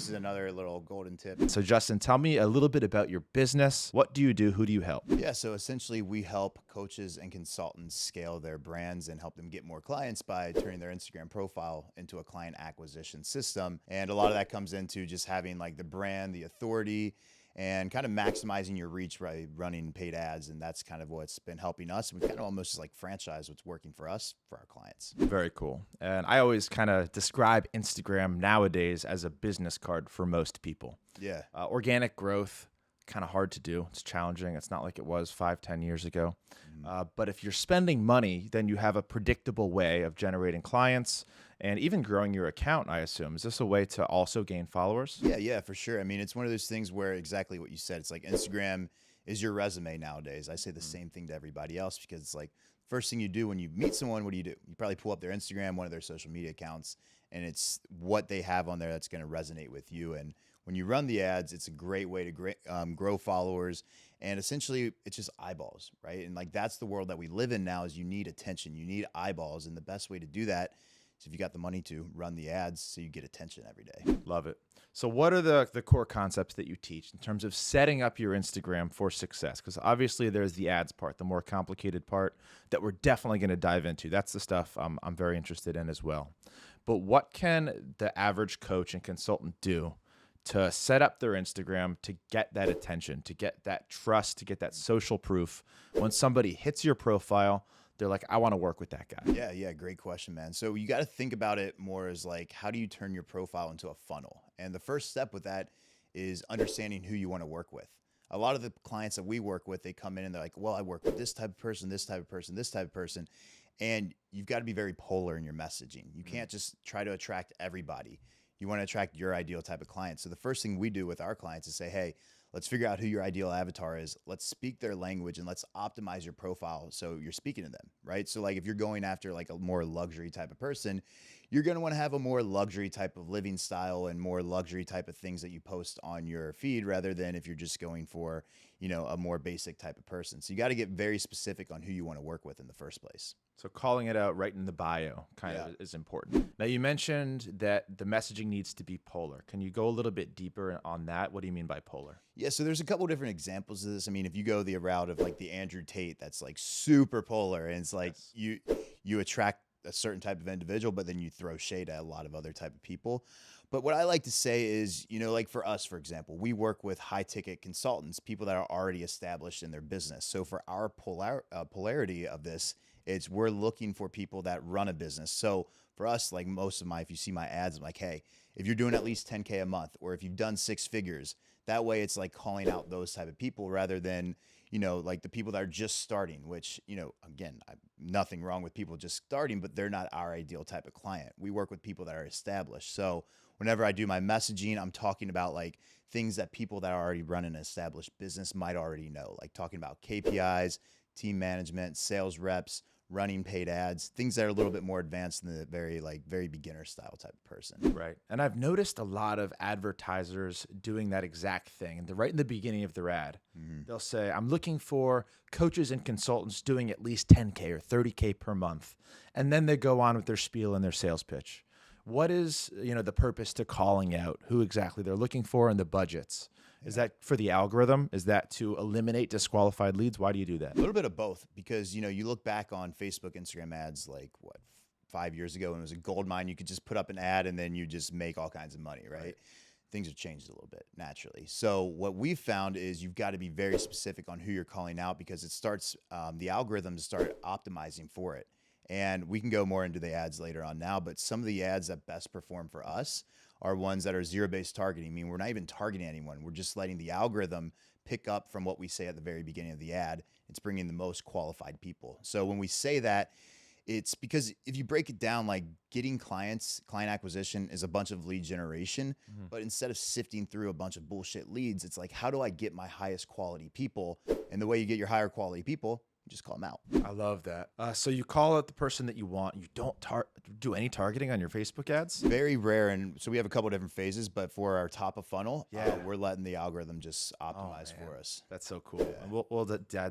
this is another little golden tip. So Justin, tell me a little bit about your business. What do you do? Who do you help? Yeah, so essentially we help coaches and consultants scale their brands and help them get more clients by turning their Instagram profile into a client acquisition system. And a lot of that comes into just having like the brand, the authority, and kind of maximizing your reach by running paid ads. And that's kind of what's been helping us. We've kind of almost just like franchise what's working for us, for our clients. Very cool. And I always kind of describe Instagram nowadays as a business card for most people. Yeah. Organic growth, kind of hard to do. It's challenging. It's not like it was 5-10 years ago. But if you're spending money, then you have a predictable way of generating clients and even growing your account, I assume. Is this a way to also gain followers? Yeah, for sure. I mean, it's one of those things where exactly what you said, it's like Instagram is your resume nowadays. I say the same thing to everybody else because it's like first thing you do when you meet someone, what do? You probably pull up their Instagram, one of their social media accounts, and it's what they have on there that's going to resonate with you. And when you run the ads, it's a great way to grow followers. And essentially, it's just eyeballs, right? And like that's the world that we live in now is you need attention. You need eyeballs. And the best way to do that is if you got the money to run the ads so you get attention every day. Love it. So what are the core concepts that you teach in terms of setting up your Instagram for success? Because obviously there's the ads part, the more complicated part that we're definitely going to dive into. That's the stuff I'm very interested in as well. But what can the average coach and consultant do to set up their Instagram to get that attention, to get that trust, to get that social proof? When somebody hits your profile, they're like, I want to work with that guy. Yeah, great question, man. So you got to think about it more as like, how do you turn your profile into a funnel? And the first step with that is understanding who you want to work with. A lot of the clients that we work with, they come in and they're like, well, I work with this type of person, this type of person, this type of person. And you've got to be very polar in your messaging. You can't just try to attract everybody. You want to attract your ideal type of client. So the first thing we do with our clients is say, hey, let's figure out who your ideal avatar is. Let's speak their language and let's optimize your profile so you're speaking to them, right? So like if you're going after like a more luxury type of person, you're going to want to have a more luxury type of living style and more luxury type of things that you post on your feed rather than if you're just going for, a more basic type of person. So you got to get very specific on who you want to work with in the first place. So calling it out right in the bio kind of is important. Now you mentioned that the messaging needs to be polar. Can you go a little bit deeper on that? What do you mean by polar? Yeah, so there's a couple different examples of this. I mean, if you go the route of like the Andrew Tate, that's like super polar, and it's like you attract a certain type of individual, but then you throw shade at a lot of other type of people. But what I like to say is, like for us, for example, we work with high ticket consultants, people that are already established in their business. So for our polarity of this, it's we're looking for people that run a business. So for us, like if you see my ads, I'm like, hey, if you're doing at least 10K a month, or if you've done 6 figures, that way it's like calling out those type of people rather than, like the people that are just starting, which, again, nothing wrong with people just starting, but they're not our ideal type of client. We work with people that are established. So whenever I do my messaging, I'm talking about like things that people that are already running an established business might already know, like talking about KPIs, team management, sales reps, running paid ads, things that are a little bit more advanced than the very beginner style type of person. Right. And I've noticed a lot of advertisers doing that exact thing. And right in the beginning of their ad, they'll say, I'm looking for coaches and consultants doing at least 10K or 30K per month. And then they go on with their spiel and their sales pitch. What is, the purpose to calling out who exactly they're looking for and the budgets? Is that for the algorithm? Is that to eliminate disqualified leads? Why do you do that? A little bit of both, because, you look back on Facebook, Instagram ads, like 5 years ago, and it was a gold mine. You could just put up an ad and then you just make all kinds of money, right? Things have changed a little bit naturally. So what we've found is you've got to be very specific on who you're calling out, because it starts, the algorithms start optimizing for it. And we can go more into the ads later on now, but some of the ads that best perform for us are ones that are zero-based targeting. I mean, we're not even targeting anyone. We're just letting the algorithm pick up from what we say at the very beginning of the ad. It's bringing the most qualified people. So when we say that, it's because if you break it down, like getting client acquisition is a bunch of lead generation, but instead of sifting through a bunch of bullshit leads, it's like, how do I get my highest quality people? And the way you get your higher quality people, you just call them out. I love that. So you call out the person that you want. You don't do any targeting on your Facebook ads? Very rare. And so we have a couple different phases, but for our top of funnel, we're letting the algorithm just optimize for us. That's so cool. Yeah. And we'll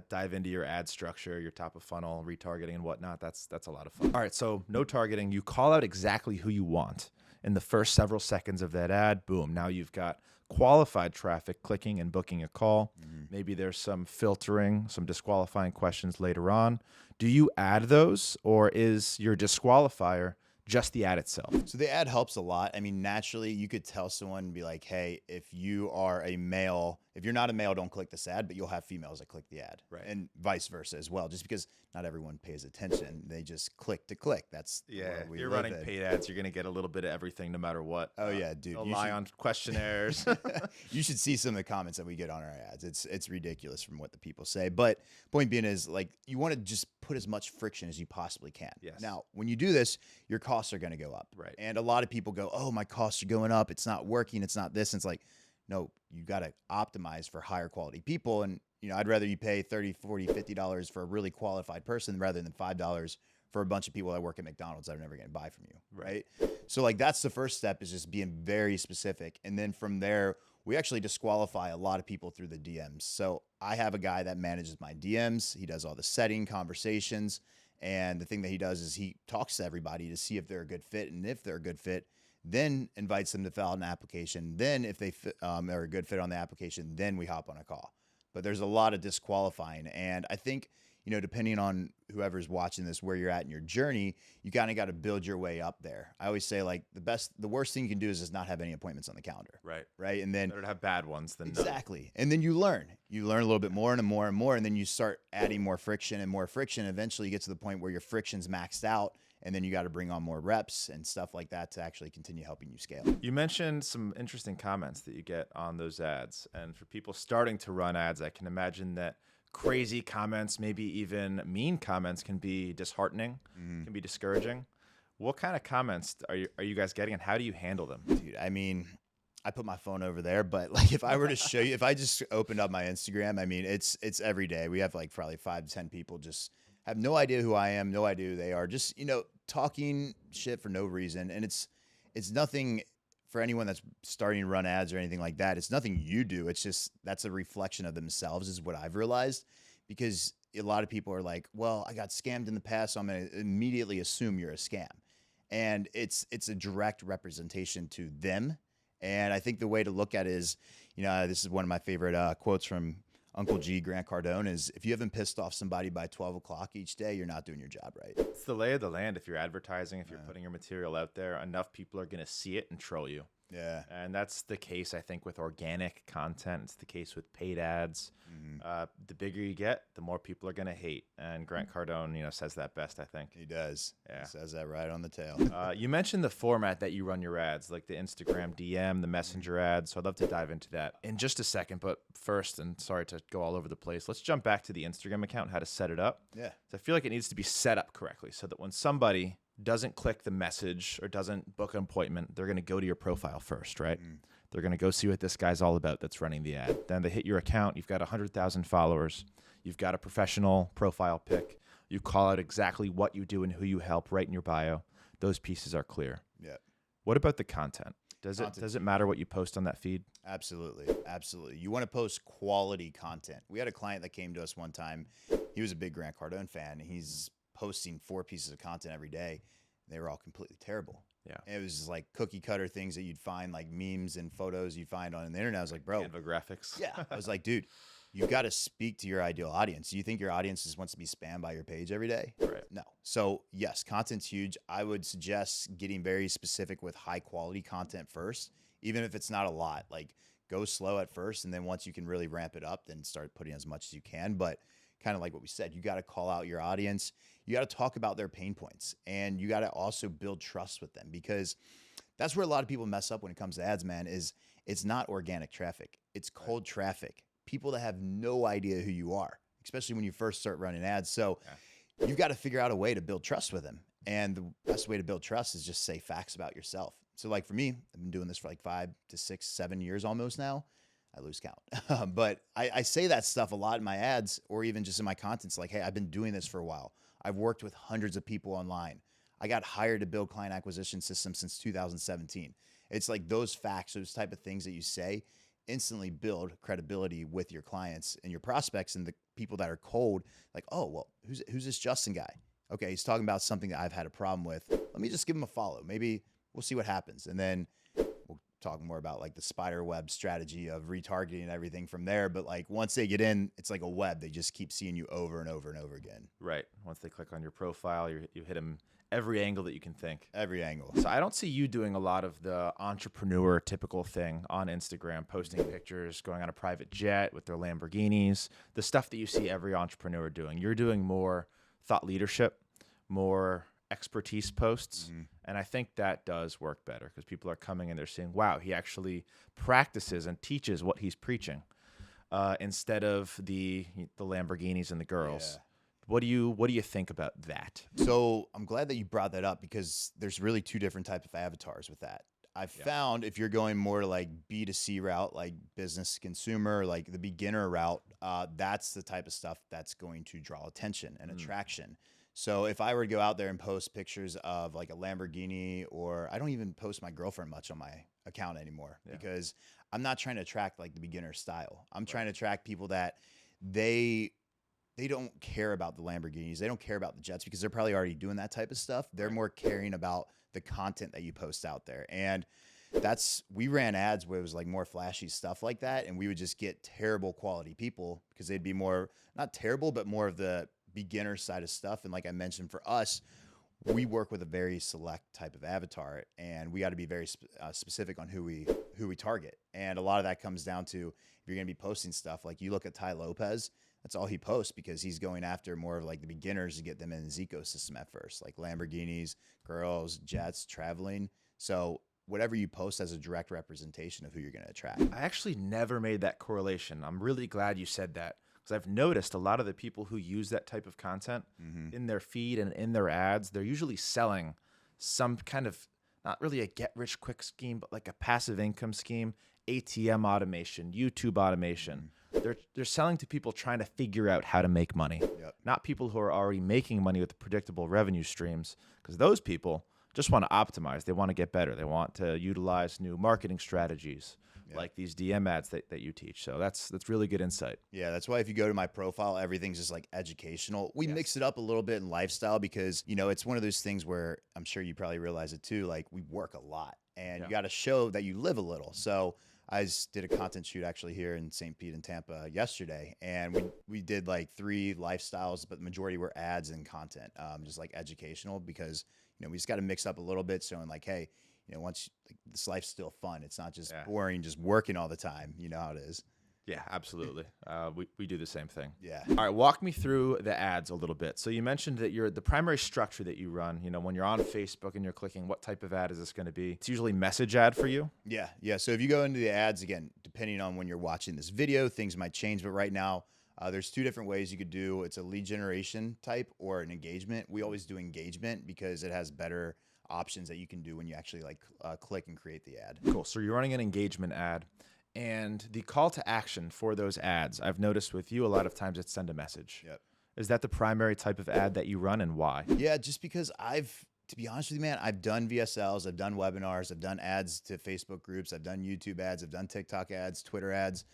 dive into your ad structure, your top of funnel, retargeting and whatnot. That's a lot of fun. All right. So no targeting. You call out exactly who you want. in the first several seconds of that ad, boom, now you've got qualified traffic clicking and booking a call. Maybe there's some filtering, some disqualifying questions later on. Do you add those, or is your disqualifier just the ad itself? So the ad helps a lot. I mean, naturally, you could tell someone and be like, hey, if you are a male, if you're not a male, don't click this ad, but you'll have females that click the ad. Right. And vice versa as well, just because not everyone pays attention. They just click to click. That's the world If we you're live running in. paid ads, you're going to get a little bit of everything no matter what. Oh, yeah, dude. They'll You lie should- on questionnaires. You should see some of the comments that we get on our ads. It's ridiculous from what the people say. But point being is, like, you want to just put as much friction as you possibly can. Yes. Now, when you do this, your costs are going to go up. Right. And a lot of people go, oh, my costs are going up. It's not working. It's not this. And it's like, no, you got to optimize for higher quality people. And, I'd rather you pay $30, $40, $50 for a really qualified person rather than $5 for a bunch of people that work at McDonald's that are never going to buy from you. Right. So like, that's the first step, is just being very specific. And then from there, we actually disqualify a lot of people through the DMs. So I have a guy that manages my DMs. He does all the setting, conversations. And the thing that he does is he talks to everybody to see if they're a good fit. And if they're a good fit, then invites them to fill out an application. Then if they are a good fit on the application, then we hop on a call. But there's a lot of disqualifying. And I think, depending on whoever's watching this, where you're at in your journey, you kind of got to build your way up there. I always say, like, the worst thing you can do is just not have any appointments on the calendar. Right. And then Better to have bad ones than none. exactly. And then you learn a little bit more and more and more. And then you start adding more friction and more friction. Eventually you get to the point where your friction's maxed out. And then you got to bring on more reps and stuff like that to actually continue helping you scale. You mentioned some interesting comments that you get on those ads. And for people starting to run ads, I can imagine that crazy comments, maybe even mean comments, can be disheartening, can be discouraging. What kind of comments are you guys getting, and how do you handle them? Dude, I mean, I put my phone over there, but like, if I were to show you, if I just opened up my Instagram, I mean, it's every day. We have like probably 5 to 10 people just have no idea who I am, no idea who they are, just, talking shit for no reason. And it's nothing for anyone that's starting to run ads or anything like that. It's nothing you do. It's just, that's a reflection of themselves, is what I've realized, because a lot of people are like, well, I got scammed in the past, so I'm going to immediately assume you're a scam. And it's a direct representation to them. And I think the way to look at it is, this is one of my favorite quotes from Uncle G, Grant Cardone, is, if you haven't pissed off somebody by 12 o'clock each day, you're not doing your job right. It's the lay of the land. If you're advertising, if you're putting your material out there, enough people are going to see it and troll you. Yeah. And that's the case, I think, with organic content. It's the case with paid ads. The bigger you get, the more people are going to hate. And Grant Cardone, says that best, I think. He does. Yeah. He says that right on the tail. You mentioned the format that you run your ads, like the Instagram DM, the Messenger ads. So I'd love to dive into that in just a second. But first, and sorry to go all over the place, let's jump back to the Instagram account and how to set it up. Yeah. So I feel like it needs to be set up correctly so that when somebody doesn't click the message or doesn't book an appointment, they're going to go to your profile first, right? They're going to go see what this guy's all about that's running the ad. Then they hit your account. You've got 100,000 followers. You've got a professional profile pic. You call out exactly what you do and who you help right in your bio. Those pieces are clear. Yeah. What about the content? Does it matter what you post on that feed? Absolutely. Absolutely. You want to post quality content. We had a client that came to us one time. He was a big Grant Cardone fan. He's posting 4 pieces of content every day. They were all completely terrible. Yeah. And it was just like cookie cutter things that you'd find, like memes and photos you'd find on the internet. I was like, bro. Canva graphics. Yeah. I was like, dude, you got to speak to your ideal audience. Do you think your audience just wants to be spammed by your page every day? Right. No. So yes, content's huge. I would suggest getting very specific with high quality content first, even if it's not a lot. Like, go slow at first, and then once you can really ramp it up, then start putting as much as you can. But kind of like what we said, you got to call out your audience. You got to talk about their pain points, and you got to also build trust with them, because that's where a lot of people mess up when it comes to ads, man, is it's not organic traffic. It's cold traffic. People that have no idea who you are, especially when you first start running ads. So you've got to figure out a way to build trust with them. And the best way to build trust is just say facts about yourself. So like for me, I've been doing this for like 5 to 6, 7 years almost now. I lose count. But I say that stuff a lot in my ads, or even just in my contents. Like, hey, I've been doing this for a while. I've worked with hundreds of people online. I got hired to build client acquisition systems since 2017. It's like those facts, those type of things that you say instantly build credibility with your clients and your prospects, and the people that are cold, like, oh, well, who's this Justin guy? Okay, he's talking about something that I've had a problem with. Let me just give him a follow. Maybe we'll see what happens. And then we'll talk more about like the spider web strategy of retargeting and everything from there. But like once they get in, it's like a web. They just keep seeing you over and over and over again. Right. Once they click on your profile, you hit them every angle that you can think. Every angle. So I don't see you doing a lot of the entrepreneur typical thing on Instagram, posting pictures, going on a private jet with their Lamborghinis, the stuff that you see every entrepreneur doing. You're doing more thought leadership, more expertise posts. And I think that does work better because people are coming and they're saying, wow, he actually practices and teaches what he's preaching instead of the Lamborghinis and the girls. Yeah. What do you think about that? So I'm glad that you brought that up because there's really two different types of avatars with that. I've found if you're going more like B2C route, like business to consumer, like the beginner route, that's the type of stuff that's going to draw attention and attraction. So if I were to go out there and post pictures of like a Lamborghini, or I don't even post my girlfriend much on my account anymore because I'm not trying to attract like the beginner style. I'm trying to attract people that they don't care about the Lamborghinis. They don't care about the jets because they're probably already doing that type of stuff. They're more caring about the content that you post out there. And we ran ads where it was like more flashy stuff like that. And we would just get terrible quality people because they'd be more, not terrible, but more of the beginner side of stuff. And like I mentioned, for us, we work with a very select type of avatar, and we got to be very specific on who we target. And a lot of that comes down to if you're going to be posting stuff like you look at Ty Lopez, that's all he posts because he's going after more of like the beginners to get them in his ecosystem at first, like Lamborghinis, girls, jets, traveling. So whatever you post has a direct representation of who you're going to attract. I actually never made that correlation. I'm really glad you said that because I've noticed a lot of the people who use that type of content in their feed and in their ads, they're usually selling some kind of, not really a get-rich-quick scheme, but like a passive income scheme, ATM automation, YouTube automation. They're selling to people trying to figure out how to make money, not people who are already making money with predictable revenue streams, because those people just want to optimize. They want to get better. They want to utilize new marketing strategies like these DM ads that you teach. So that's really good insight. Yeah, that's why if you go to my profile, everything's just like educational. We mix it up a little bit in lifestyle because, you know, it's one of those things where I'm sure you probably realize it too. Like we work a lot and you got to show that you live a little. So I just did a content shoot actually here in St. Pete and Tampa yesterday, and we did like 3 lifestyles, but the majority were ads and content, just like educational because, you know, we just got to mix up a little bit showing like, hey, you know, once like, this life's still fun. It's not just boring, just working all the time. You know how it is. Yeah, absolutely. We do the same thing. Yeah. All right, walk me through the ads a little bit. So you mentioned that the primary structure that you run, you know, when you're on Facebook and you're clicking, what type of ad is this going to be? It's usually message ad for you? Yeah. So if you go into the ads, again, depending on when you're watching this video, things might change. But right now, there's 2 different ways you could do. It's a lead generation type or an engagement. We always do engagement because it has better options that you can do when you actually like click and create the ad. Cool. So you're running an engagement ad. And the call to action for those ads, I've noticed with you a lot of times it's send a message. Yep. Is that the primary type of ad that you run, and why? Yeah, just because to be honest with you, man, I've done VSLs, I've done webinars, I've done ads to Facebook groups, I've done YouTube ads, I've done TikTok ads, Twitter ads.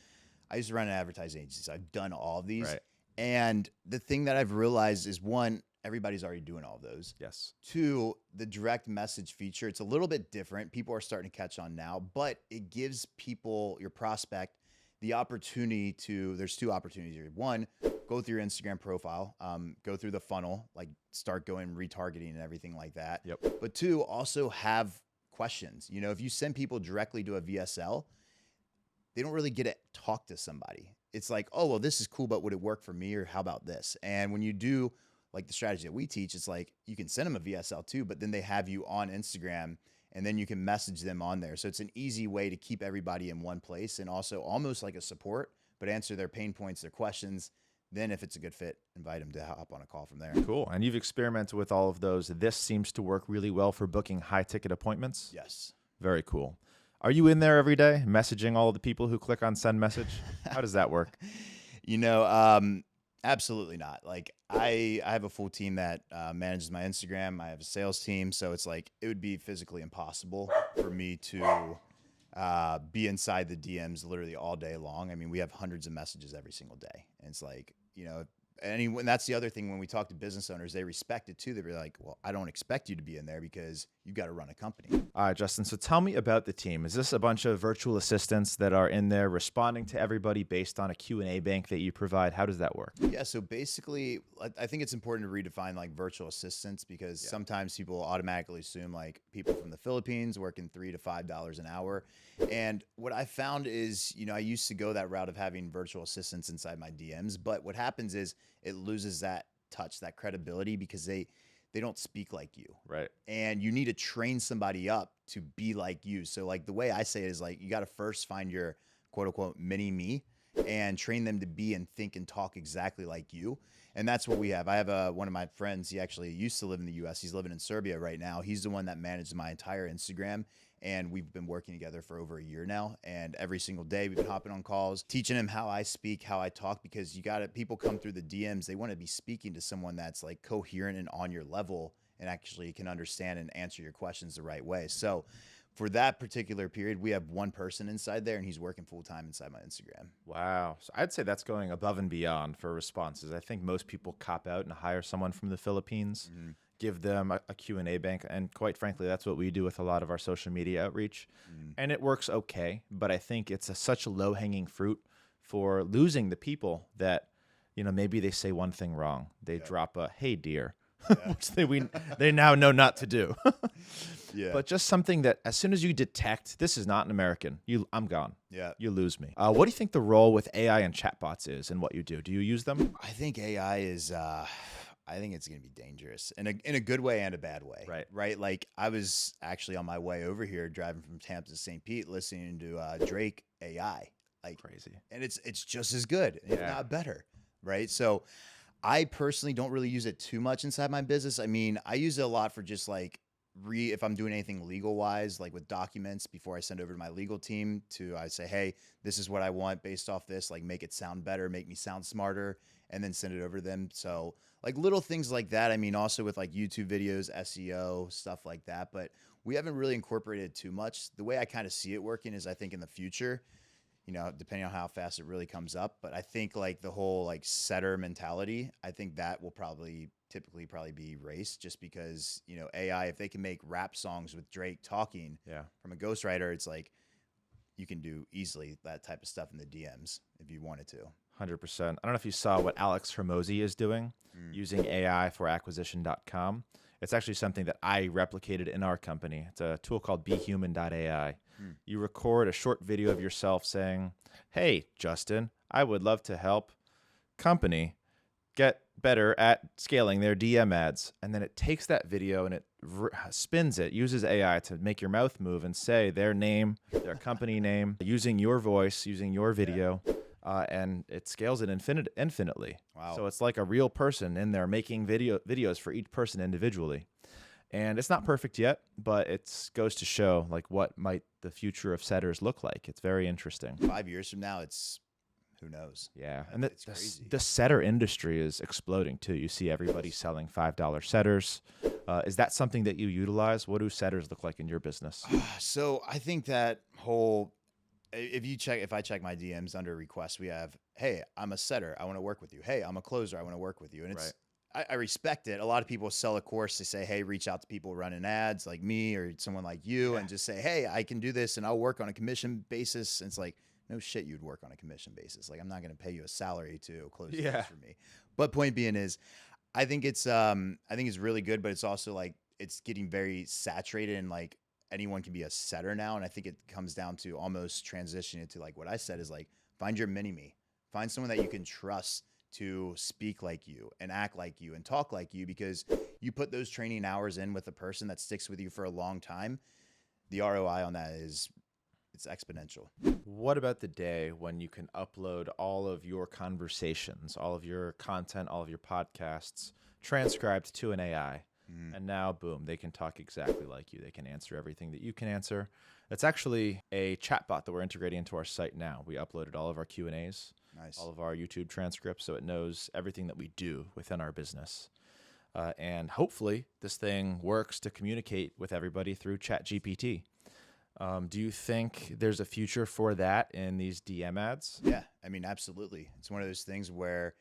I used to run an advertising agency, so I've done all of these. Right. And the thing that I've realized is 1, everybody's already doing all of those. Yes. 2, the direct message feature, it's a little bit different. People are starting to catch on now, but it gives people, your prospect, the opportunity there's 2 opportunities here. 1, go through your Instagram profile, go through the funnel, like start going retargeting and everything like that. Yep. But 2, also have questions. You know, if you send people directly to a VSL, they don't really get to talk to somebody. It's like, oh, well, this is cool, but would it work for me? Or how about this? And when you do like the strategy that we teach, it's like you can send them a VSL too, but then they have you on Instagram and then you can message them on there. So it's an easy way to keep everybody in one place and also almost like a support, but answer their pain points, their questions. Then if it's a good fit, invite them to hop on a call from there. Cool. And you've experimented with all of those. This seems to work really well for booking high ticket appointments. Yes. Very cool. Are you in there every day messaging all of the people who click on send message? How does that work? You know, absolutely not. Like I have a full team that manages my Instagram. I have a sales team. So it's like, it would be physically impossible for me to be inside the DMs literally all day long. I mean, we have hundreds of messages every single day. And it's like, you know, and that's the other thing when we talk to business owners, they respect it too. They're like, well, I don't expect you to be in there because you got to run a company. All right, Justin. So tell me about the team. Is this a bunch of virtual assistants that are in there responding to everybody based on a Q&A bank that you provide? How does that work? Yeah, so basically, I think it's important to redefine like virtual assistants because sometimes people automatically assume like people from the Philippines working $3 to $5 an hour. And what I found is, I used to go that route of having virtual assistants inside my DMs, but what happens is it loses that touch, that credibility because they don't speak like you. Right. And you need to train somebody up to be like you. So like the way I say it is like you got to first find your quote unquote mini me and train them to be and think and talk exactly like you. And that's what we have. I have one of my friends, he actually used to live in the US. He's living in Serbia right now. He's the one that manages my entire Instagram. And we've been working together for over a year now. And every single day we've been hopping on calls, teaching him how I speak, how I talk, because people come through the DMs. They want to be speaking to someone that's like coherent and on your level and actually can understand and answer your questions the right way. So for that particular period, we have one person inside there and he's working full time inside my Instagram. Wow. So I'd say that's going above and beyond for responses. I think most people cop out and hire someone from the Philippines, give them a Q&A bank. And quite frankly, that's what we do with a lot of our social media outreach. And it works okay. But I think it's such a low-hanging fruit for losing the people that, maybe they say one thing wrong. They drop a, hey, dear, which they now know not to do. But just something that as soon as you detect this is not an American, I'm gone. Yeah. You lose me. What do you think the role with AI and chatbots is in what you do? Do you use them? I think AI is, I think it's going to be dangerous in a good way and a bad way. Right. Like I was actually on my way over here driving from Tampa to St. Pete, listening to Drake AI. Like crazy. And it's just as good, if not better. Right. So I personally don't really use it too much inside my business. I mean, I use it a lot for just like if I'm doing anything legal wise, like with documents before I send over to my legal team I say, hey, this is what I want based off this, like make it sound better, make me sound smarter, and then send it over to them. So like little things like that. I mean, also with like YouTube videos, SEO, stuff like that, but we haven't really incorporated too much. The way I kind of see it working is I think in the future, depending on how fast it really comes up. But I think like the whole like setter mentality, I think that will typically be erased just because, AI, if they can make rap songs with Drake talking from a ghostwriter, it's like you can do easily that type of stuff in the DMs if you wanted to. 100%. I don't know if you saw what Alex Hermosi is doing using AI for acquisition.com. It's actually something that I replicated in our company. It's a tool called behuman.ai. You record a short video of yourself saying, hey, Justin, I would love to help company get better at scaling their DM ads. And then it takes that video and it spins it, uses AI to make your mouth move and say their name, their company name, using your voice, using your video. And it scales it infinitely. Wow. So it's like a real person in there making videos for each person individually. And it's not perfect yet, but it goes to show like what might the future of setters look like. It's very interesting. 5 years from now, who knows? Yeah. And it's crazy. The setter industry is exploding too. You see everybody selling $5 setters. Is that something that you utilize? What do setters look like in your business? So I think that if I check my DMs under requests, we have, hey, I'm a setter, I want to work with you. Hey, I'm a closer, I want to work with you. And I respect it. A lot of people sell a course. They say, hey, reach out to people running ads like me or someone like you and just say, hey, I can do this and I'll work on a commission basis. And it's like, no shit, you'd work on a commission basis. Like I'm not going to pay you a salary to close deals for me. But point being is, I think it's really good, but it's also like it's getting very saturated and like anyone can be a setter now. And I think it comes down to almost transitioning to like what I said is like, find your mini-me. Find someone that you can trust to speak like you and act like you and talk like you, because you put those training hours in with a person that sticks with you for a long time. The ROI on that it's exponential. What about the day when you can upload all of your conversations, all of your content, all of your podcasts transcribed to an AI? And now, boom, they can talk exactly like you. They can answer everything that you can answer. It's actually a chatbot that we're integrating into our site now. We uploaded all of our Q&As, all of our YouTube transcripts, so it knows everything that we do within our business. And hopefully this thing works to communicate with everybody through ChatGPT. Do you think there's a future for that in these DM ads? Yeah, I mean, absolutely. It's one of those things where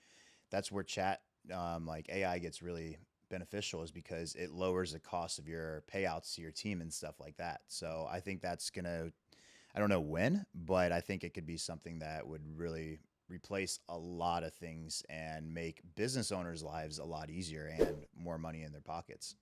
that's where chat, like AI gets really beneficial is because it lowers the cost of your payouts to your team and stuff like that. So I think that's going to, I don't know when, but I think it could be something that would really replace a lot of things and make business owners' lives a lot easier and more money in their pockets.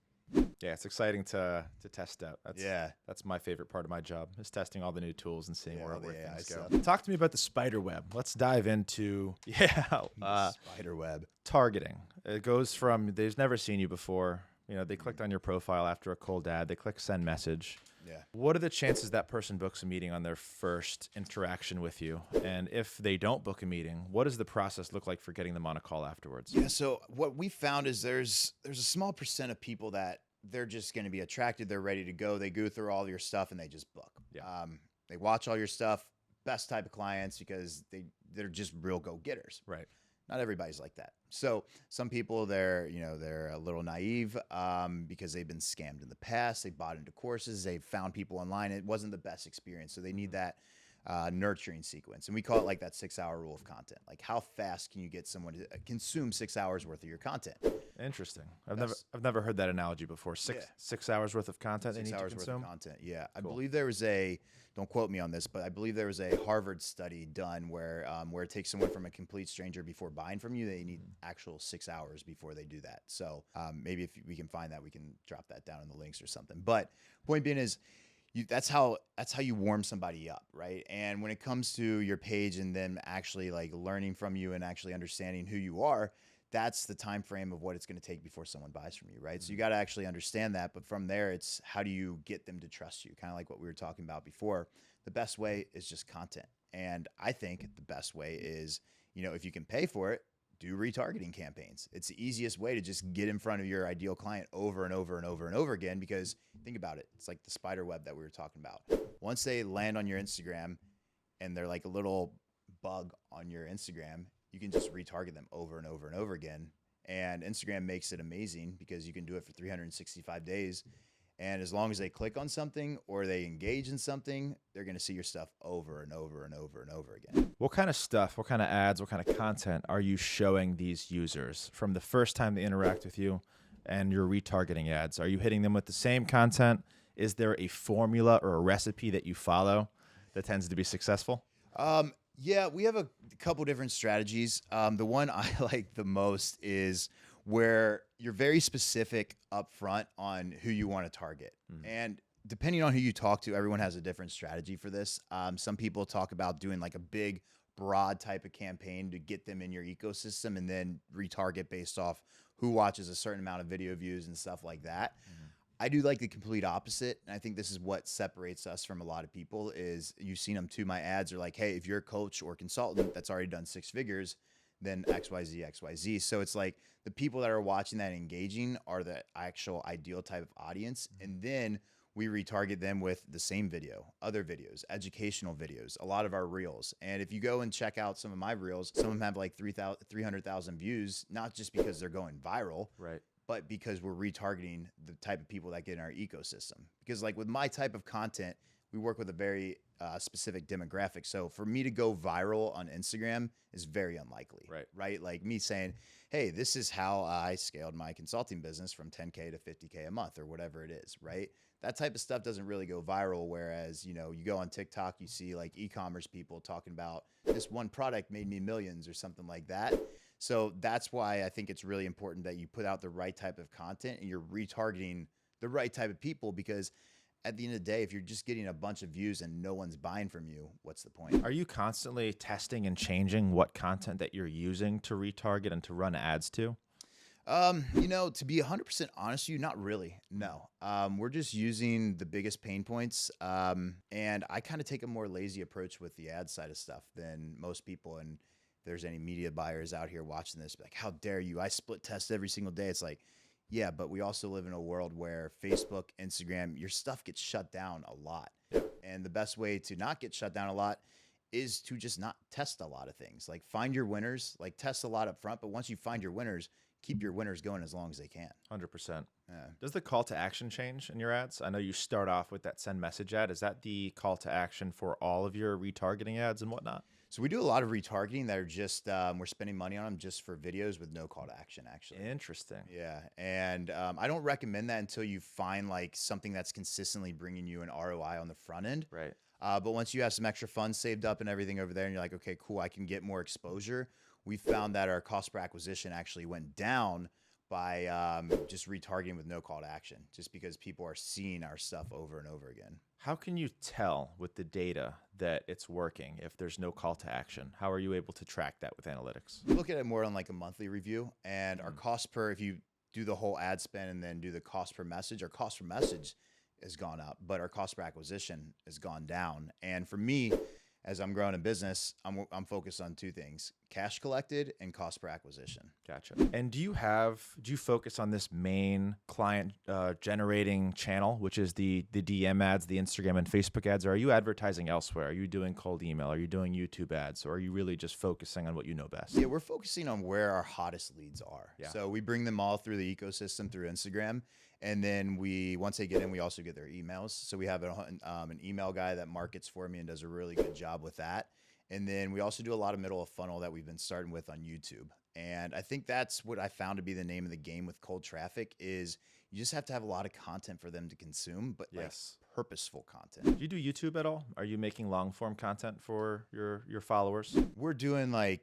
Yeah, it's exciting to test out. That's my favorite part of my job, is testing all the new tools and seeing where things go. Talk to me about the spider web. Let's dive into Spider web targeting. It goes from they've never seen you before. You know, they clicked on your profile after a cold ad. They click send message. Yeah. What are the chances that person books a meeting on their first interaction with you? And if they don't book a meeting, what does the process look like for getting them on a call afterwards? Yeah. So what we found is there's a small percent of people that they're just going to be attracted. They're ready to go. They go through all your stuff and they just book. Yeah. They watch all your stuff. Best type of clients because they're just real go-getters. Right. Not everybody's like that. So some people, they're a little naive because they've been scammed in the past. They bought into courses. They found people online. It wasn't the best experience. So they need that nurturing sequence. And we call it like that 6-hour rule of content. Like how fast can you get someone to consume 6 hours worth of your content? Interesting. I've never heard that analogy before. Six hours worth of content they need to consume? 6 hours worth of content, yeah. Cool. I believe there was don't quote me on this, but I believe there was a Harvard study done where it takes someone from a complete stranger before buying from you. They need actual 6 hours before they do that. So maybe if we can find that, we can drop that down in the links or something. But point being is, that's how you warm somebody up, right? And when it comes to your page and them actually like learning from you and actually understanding who you are, that's the time frame of what it's going to take before someone buys from you, right? So you got to actually understand that. But from there, it's how do you get them to trust you? Kind of like what we were talking about before. The best way is just content. And I think the best way is, if you can pay for it, do retargeting campaigns. It's the easiest way to just get in front of your ideal client over and over and over and over again, because think about it. It's like the spider web that we were talking about. Once they land on your Instagram and they're like a little bug on your Instagram, you can just retarget them over and over and over again. And Instagram makes it amazing because you can do it for 365 days. And as long as they click on something or they engage in something, they're going to see your stuff over and over and over and over again. What kind of stuff, what kind of ads, what kind of content are you showing these users from the first time they interact with you and your retargeting ads? Are you hitting them with the same content? Is there a formula or a recipe that you follow that tends to be successful? Yeah, we have a couple different strategies. The one I like the most is where you're very specific up front on who you want to target. Mm-hmm. And depending on who you talk to, everyone has a different strategy for this. Some people talk about doing like a big, broad type of campaign to get them in your ecosystem and then retarget based off who watches a certain amount of video views and stuff like that. Mm-hmm. I do like the complete opposite. And I think this is what separates us from a lot of people is you've seen them too. My ads are like, hey, if you're a coach or consultant that's already done 6 figures, then XYZ, XYZ. So it's like the people that are watching that and engaging are the actual ideal type of audience. And then we retarget them with the same video, other videos, educational videos, a lot of our reels. And if you go and check out some of my reels, some of them have like 300,000 views, not just because they're going viral, right, but because we're retargeting the type of people that get in our ecosystem. Because like with my type of content, we work with a very specific demographic. So for me to go viral on Instagram is very unlikely, right? Like me saying, hey, this is how I scaled my consulting business from 10K to 50K a month or whatever it is, right? That type of stuff doesn't really go viral. Whereas, you go on TikTok, you see like e-commerce people talking about this one product made me millions or something like that. So that's why I think it's really important that you put out the right type of content and you're retargeting the right type of people, because at the end of the day, if you're just getting a bunch of views and no one's buying from you, what's the point? Are you constantly testing and changing what content that you're using to retarget and to run ads to? To be 100% honest with you, not really. No. We're just using the biggest pain points. And I kind of take a more lazy approach with the ad side of stuff than most people. And if there's any media buyers out here watching this, like, how dare you? I split test every single day. It's like, yeah, but we also live in a world where Facebook, Instagram, your stuff gets shut down a lot. Yeah. And the best way to not get shut down a lot is to just not test a lot of things. Like find your winners, like test a lot up front. But once you find your winners, keep your winners going as long as they can. 100%. Yeah. Does the call to action change in your ads? I know you start off with that send message ad. Is that the call to action for all of your retargeting ads and whatnot? So we do a lot of retargeting that are just we're spending money on them just for videos with no call to action, actually. Interesting. Yeah, and I don't recommend that until you find like something that's consistently bringing you an ROI on the front end. Right. But once you have some extra funds saved up and everything over there, and you're like, okay, cool, I can get more exposure. We found that our cost per acquisition actually went down by just retargeting with no call to action, just because people are seeing our stuff over and over again. How can you tell with the data that it's working if there's no call to action? How are you able to track that with analytics? We look at it more on like a monthly review, and our cost per, if you do the whole ad spend and then do the cost per message, our cost per message has gone up, but our cost per acquisition has gone down. And for me, as I'm growing a business, I'm focused on two things: cash collected and cost per acquisition. Gotcha. And do you focus on this main client generating channel, which is the DM ads, the Instagram and Facebook ads, or are you advertising elsewhere? Are you doing cold email? Are you doing YouTube ads? Or are you really just focusing on what you know best? Yeah, we're focusing on where our hottest leads are. Yeah. So we bring them all through the ecosystem through Instagram. And then once they get in, we also get their emails. So we have an email guy that markets for me and does a really good job with that. And then we also do a lot of middle of funnel that we've been starting with on YouTube. And I think that's what I found to be the name of the game with cold traffic is you just have to have a lot of content for them to consume, but Yes. like purposeful content. Do you do YouTube at all? Are you making long form content for your followers? We're doing I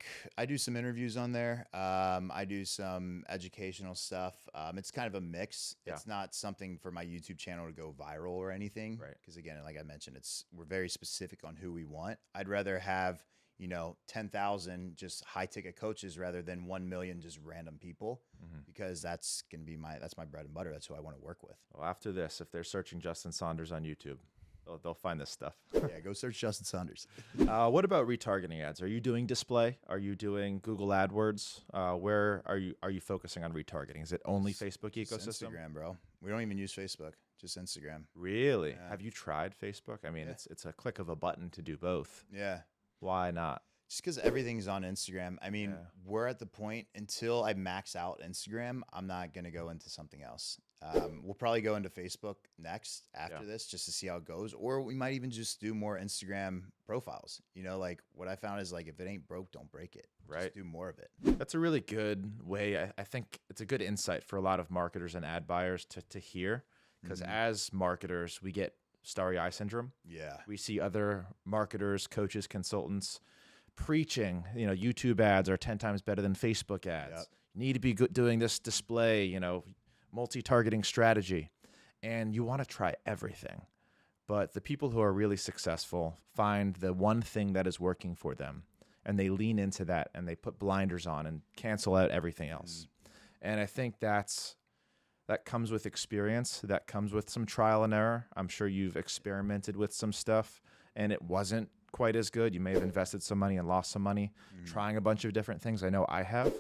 do some interviews on there. I do some educational stuff. It's kind of a mix. Yeah. It's not something for my YouTube channel to go viral or anything. Right. Because again, like I mentioned, we're very specific on who we want. I'd rather have 10,000 just high ticket coaches rather than 1 million just random people, because that's gonna be that's my bread and butter. That's who I want to work with. Well, after this, if they're searching Justin Saunders on YouTube, they'll find this stuff. Yeah, go search Justin Saunders. What about retargeting ads? Are you doing display? Are you doing Google AdWords? Where are you focusing on retargeting? Is it only Facebook Just ecosystem? Instagram, bro. We don't even use Facebook. Just Instagram. Really? Yeah. Have you tried Facebook? I mean, Yeah. it's a click of a button to do both. Yeah. Why not? Just because everything's on Instagram. I mean, Yeah. we're at the point until I max out Instagram, I'm not going to go into something else. We'll probably go into Facebook next after this just to see how it goes. Or we might even just do more Instagram profiles. Like what I found is like, if it ain't broke, don't break it. Right. Just do more of it. That's a really good way. I think it's a good insight for a lot of marketers and ad buyers to hear, because as marketers, we get starry eye syndrome. Yeah. We see other marketers, coaches, consultants preaching, YouTube ads are 10 times better than Facebook ads. Yep. You need to be doing this display, multi-targeting strategy. And you want to try everything. But the people who are really successful find the one thing that is working for them, and they lean into that and they put blinders on and cancel out everything else. And I think that comes with experience. That comes with some trial and error. I'm sure you've experimented with some stuff and it wasn't quite as good. You may have invested some money and lost some money trying a bunch of different things. I know I have.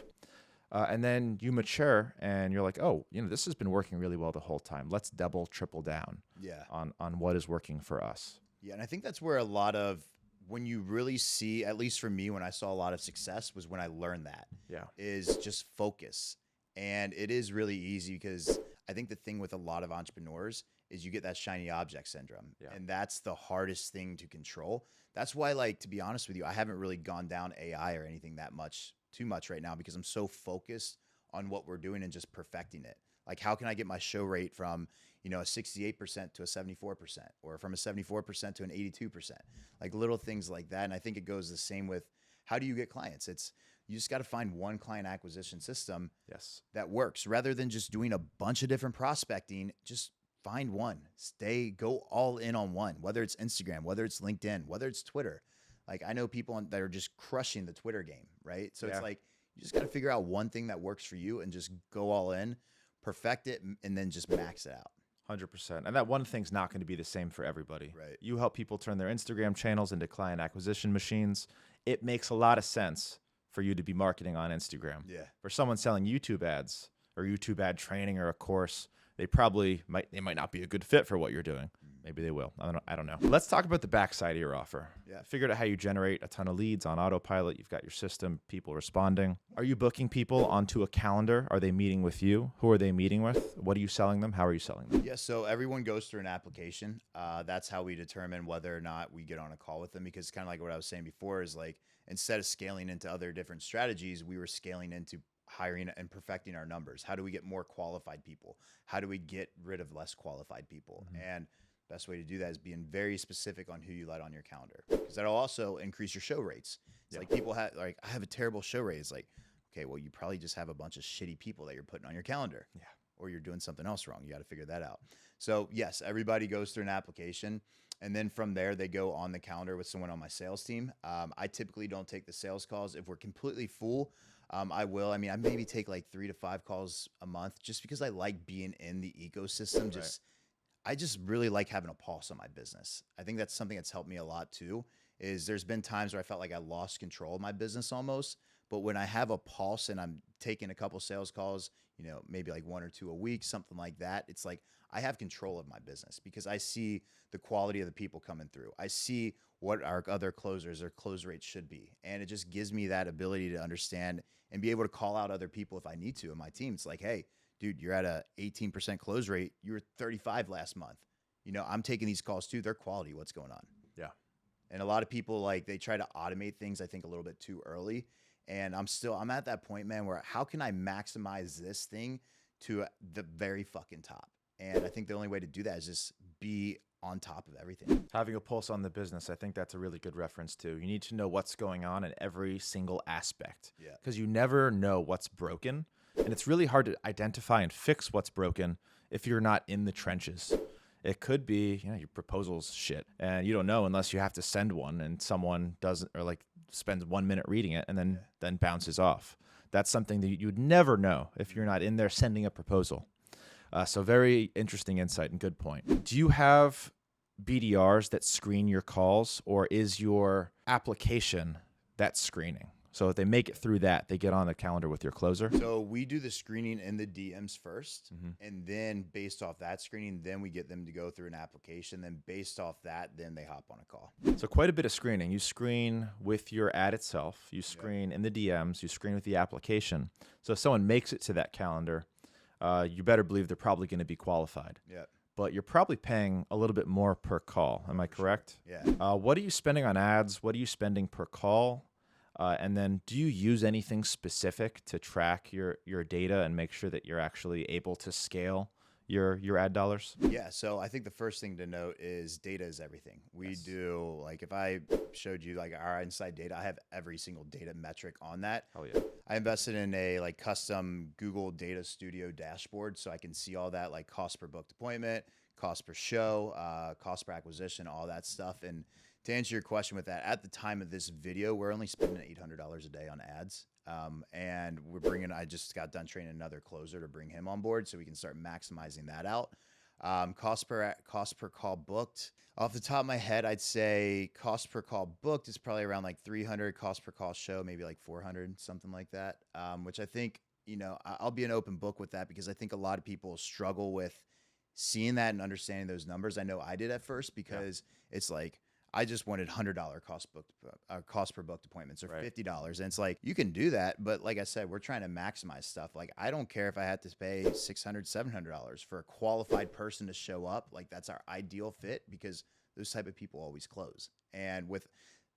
And then you mature and you're like, oh, this has been working really well the whole time. Let's double, triple down on what is working for us. Yeah. And I think that's where when you really see, at least for me, when I saw a lot of success was when I learned that. Yeah. Is just focus. And it is really easy because I think the thing with a lot of entrepreneurs is you get that shiny object syndrome. Yeah. And that's the hardest thing to control. That's why, to be honest with you, I haven't really gone down AI or anything too much right now, because I'm so focused on what we're doing and just perfecting it. Like, how can I get my show rate from, a 68% to a 74%, or from a 74% to an 82%, like little things like that. And I think it goes the same with how do you get clients? You just got to find one client acquisition system that works, rather than just doing a bunch of different prospecting. Just find one, go all in on one, whether it's Instagram, whether it's LinkedIn, whether it's Twitter. Like, I know people that are just crushing the Twitter game, right? So it's like, you just got to figure out one thing that works for you and just go all in, perfect it, and then just max it out. 100%. And that one thing's not going to be the same for everybody. Right. You help people turn their Instagram channels into client acquisition machines. It makes a lot of sense for you to be marketing on Instagram. Yeah. For someone selling YouTube ads or YouTube ad training or a course, they might not be a good fit for what you're doing. Maybe they will. I don't know. Let's talk about the backside of your offer. Yeah. Figured out how you generate a ton of leads on autopilot. You've got your system, people responding. Are you booking people onto a calendar? Are they meeting with you? Who are they meeting with? What are you selling them? How are you selling them? Yeah, so everyone goes through an application. That's how we determine whether or not we get on a call with them, because kind of like what I was saying before is like, instead of scaling into other different strategies, we were scaling into hiring and perfecting our numbers. How do we get more qualified people? How do we get rid of less qualified people? And best way to do that is being very specific on who you let on your calendar, because that'll also increase your show rates. It's like people have like, I have a terrible show rate. It's like, okay, well, you probably just have a bunch of shitty people that you're putting on your calendar. Yeah. Or you're doing something else wrong. You got to figure that out. So yes, everybody goes through an application, and then from there they go on the calendar with someone on my sales team. I typically don't take the sales calls. If we're completely full, I will. I mean, I maybe take like 3 to 5 calls a month, just because I like being in the ecosystem. I just really like having a pulse on my business. I think that's something that's helped me a lot too, is there's been times where I felt like I lost control of my business almost. But when I have a pulse and I'm taking a couple sales calls, maybe like 1 or 2 a week, something like that, it's like I have control of my business, because I see the quality of the people coming through. I see what our other closers, their close rates should be. And it just gives me that ability to understand and be able to call out other people if I need to in my team. It's like, hey, dude, you're at a 18% close rate. You were 35 last month. I'm taking these calls too. They're quality. What's going on? Yeah. And a lot of people, like, they try to automate things, I think, a little bit too early. And I'm at that point, man, where how can I maximize this thing to the very fucking top? And I think the only way to do that is just be on top of everything. Having a pulse on the business, I think that's a really good reference too. You need to know what's going on in every single aspect. Yeah. Because you never know what's broken. And it's really hard to identify and fix what's broken if you're not in the trenches. It could be, your proposal's shit, and you don't know unless you have to send one and someone doesn't, or like spends 1 minute reading it and then bounces off. That's something that you'd never know if you're not in there sending a proposal. So very interesting insight and good point. Do you have BDRs that screen your calls, or is your application that screening? So if they make it through that, they get on the calendar with your closer? So we do the screening in the DMs first, and then based off that screening, then we get them to go through an application. Then based off that, then they hop on a call. So quite a bit of screening. You screen with your ad itself. You screen in the DMs. You screen with the application. So if someone makes it to that calendar, you better believe they're probably going to be qualified. Yeah. But you're probably paying a little bit more per call. Am I correct? Yeah. What are you spending on ads? What are you spending per call? And then do you use anything specific to track your data and make sure that you're actually able to scale your ad dollars? Yeah. So I think the first thing to note is data is everything. We do, like, if I showed you like our inside data, I have every single data metric on that. Oh yeah. I invested in a like custom Google Data Studio dashboard, so I can see all that, like cost per booked appointment, cost per show, cost per acquisition, all that stuff. And to answer your question with that, at the time of this video, we're only spending $800 a day on ads. And I just got done training another closer to bring him on board so we can start maximizing that out. Cost per call booked. Off the top of my head, I'd say cost per call booked is probably around like 300. Cost per call show, maybe like 400, something like that. Which I think, I'll be an open book with that, because I think a lot of people struggle with seeing that and understanding those numbers. I know I did at first, because it's like, I just wanted $100 cost per booked appointments, or $50. And it's like, you can do that. But like I said, we're trying to maximize stuff. Like, I don't care if I had to pay $600, $700 for a qualified person to show up. Like, that's our ideal fit, because those type of people always close. And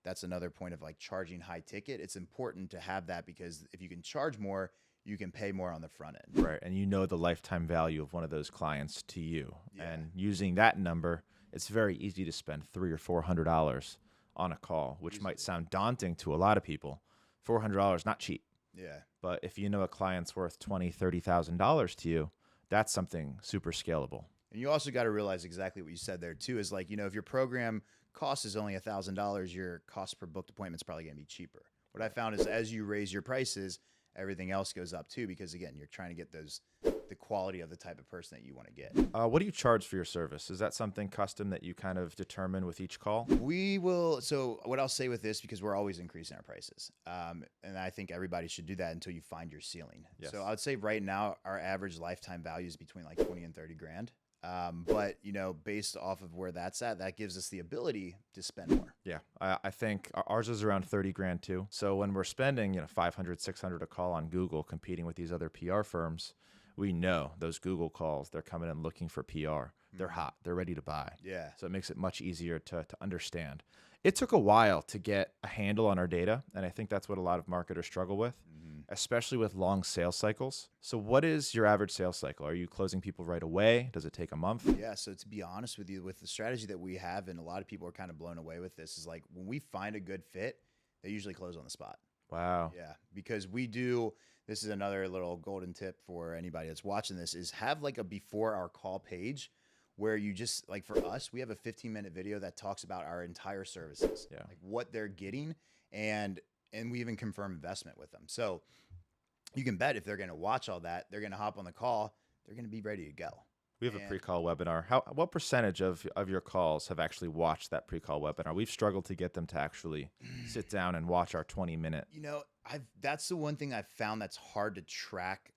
that's another point of like charging high ticket. It's important to have that, because if you can charge more, you can pay more on the front end. Right. And the lifetime value of one of those clients to you. Yeah. And using that number, it's very easy to spend $300 or $400 on a call, which might sound daunting to a lot of people. $400, not cheap. Yeah. But if you know a client's worth $20,000, $30,000 to you, that's something super scalable. And you also got to realize exactly what you said there too, is like, if your program cost is only $1,000, your cost per booked appointment is probably going to be cheaper. What I found is as you raise your prices, everything else goes up too, because again, you're trying to get the quality of the type of person that you want to get. What do you charge for your service? Is that something custom that you kind of determine with each call? We will. So what I'll say with this, because we're always increasing our prices, and I think everybody should do that until you find your ceiling. Yes. So I'd say right now our average lifetime value is between like 20 and 30 grand. But based off of where that's at, that gives us the ability to spend more. Yeah, I think ours is around 30 grand too. So when we're spending 500, 600 a call on Google, competing with these other PR firms, we know those Google calls, they're coming in looking for PR. They're hot. They're ready to buy. Yeah. So it makes it much easier to understand. It took a while to get a handle on our data, and I think that's what a lot of marketers struggle with, especially with long sales cycles. So what is your average sales cycle? Are you closing people right away? Does it take a month? Yeah, so to be honest with you, with the strategy that we have, and a lot of people are kind of blown away with this, is like when we find a good fit, they usually close on the spot. Wow. Yeah, because this is another little golden tip for anybody that's watching this, is have like a before our call page where you just, like for us, we have a 15-minute video that talks about our entire services, like what they're getting, and we even confirm investment with them. So you can bet if they're going to watch all that, they're going to hop on the call, they're going to be ready to go. We have a pre-call webinar. What percentage of your calls have actually watched that pre-call webinar? We've struggled to get them to actually sit down and watch our 20-minute. That's the one thing I've found that's hard to track.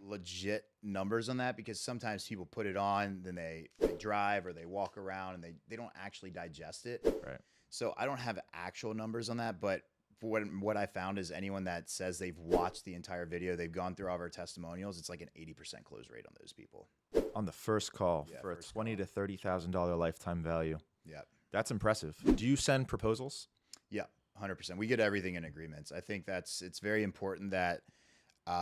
Legit numbers on that, because sometimes people put it on, then they drive or they walk around and they don't actually digest it. Right. So I don't have actual numbers on that, but for what I found is anyone that says they've watched the entire video, they've gone through all of our testimonials, it's like an 80% close rate on those people. On the first call for a $20,000 to $30,000 lifetime value. Yeah. That's impressive. Do you send proposals? Yeah, 100%. We get everything in agreements. I think it's very important that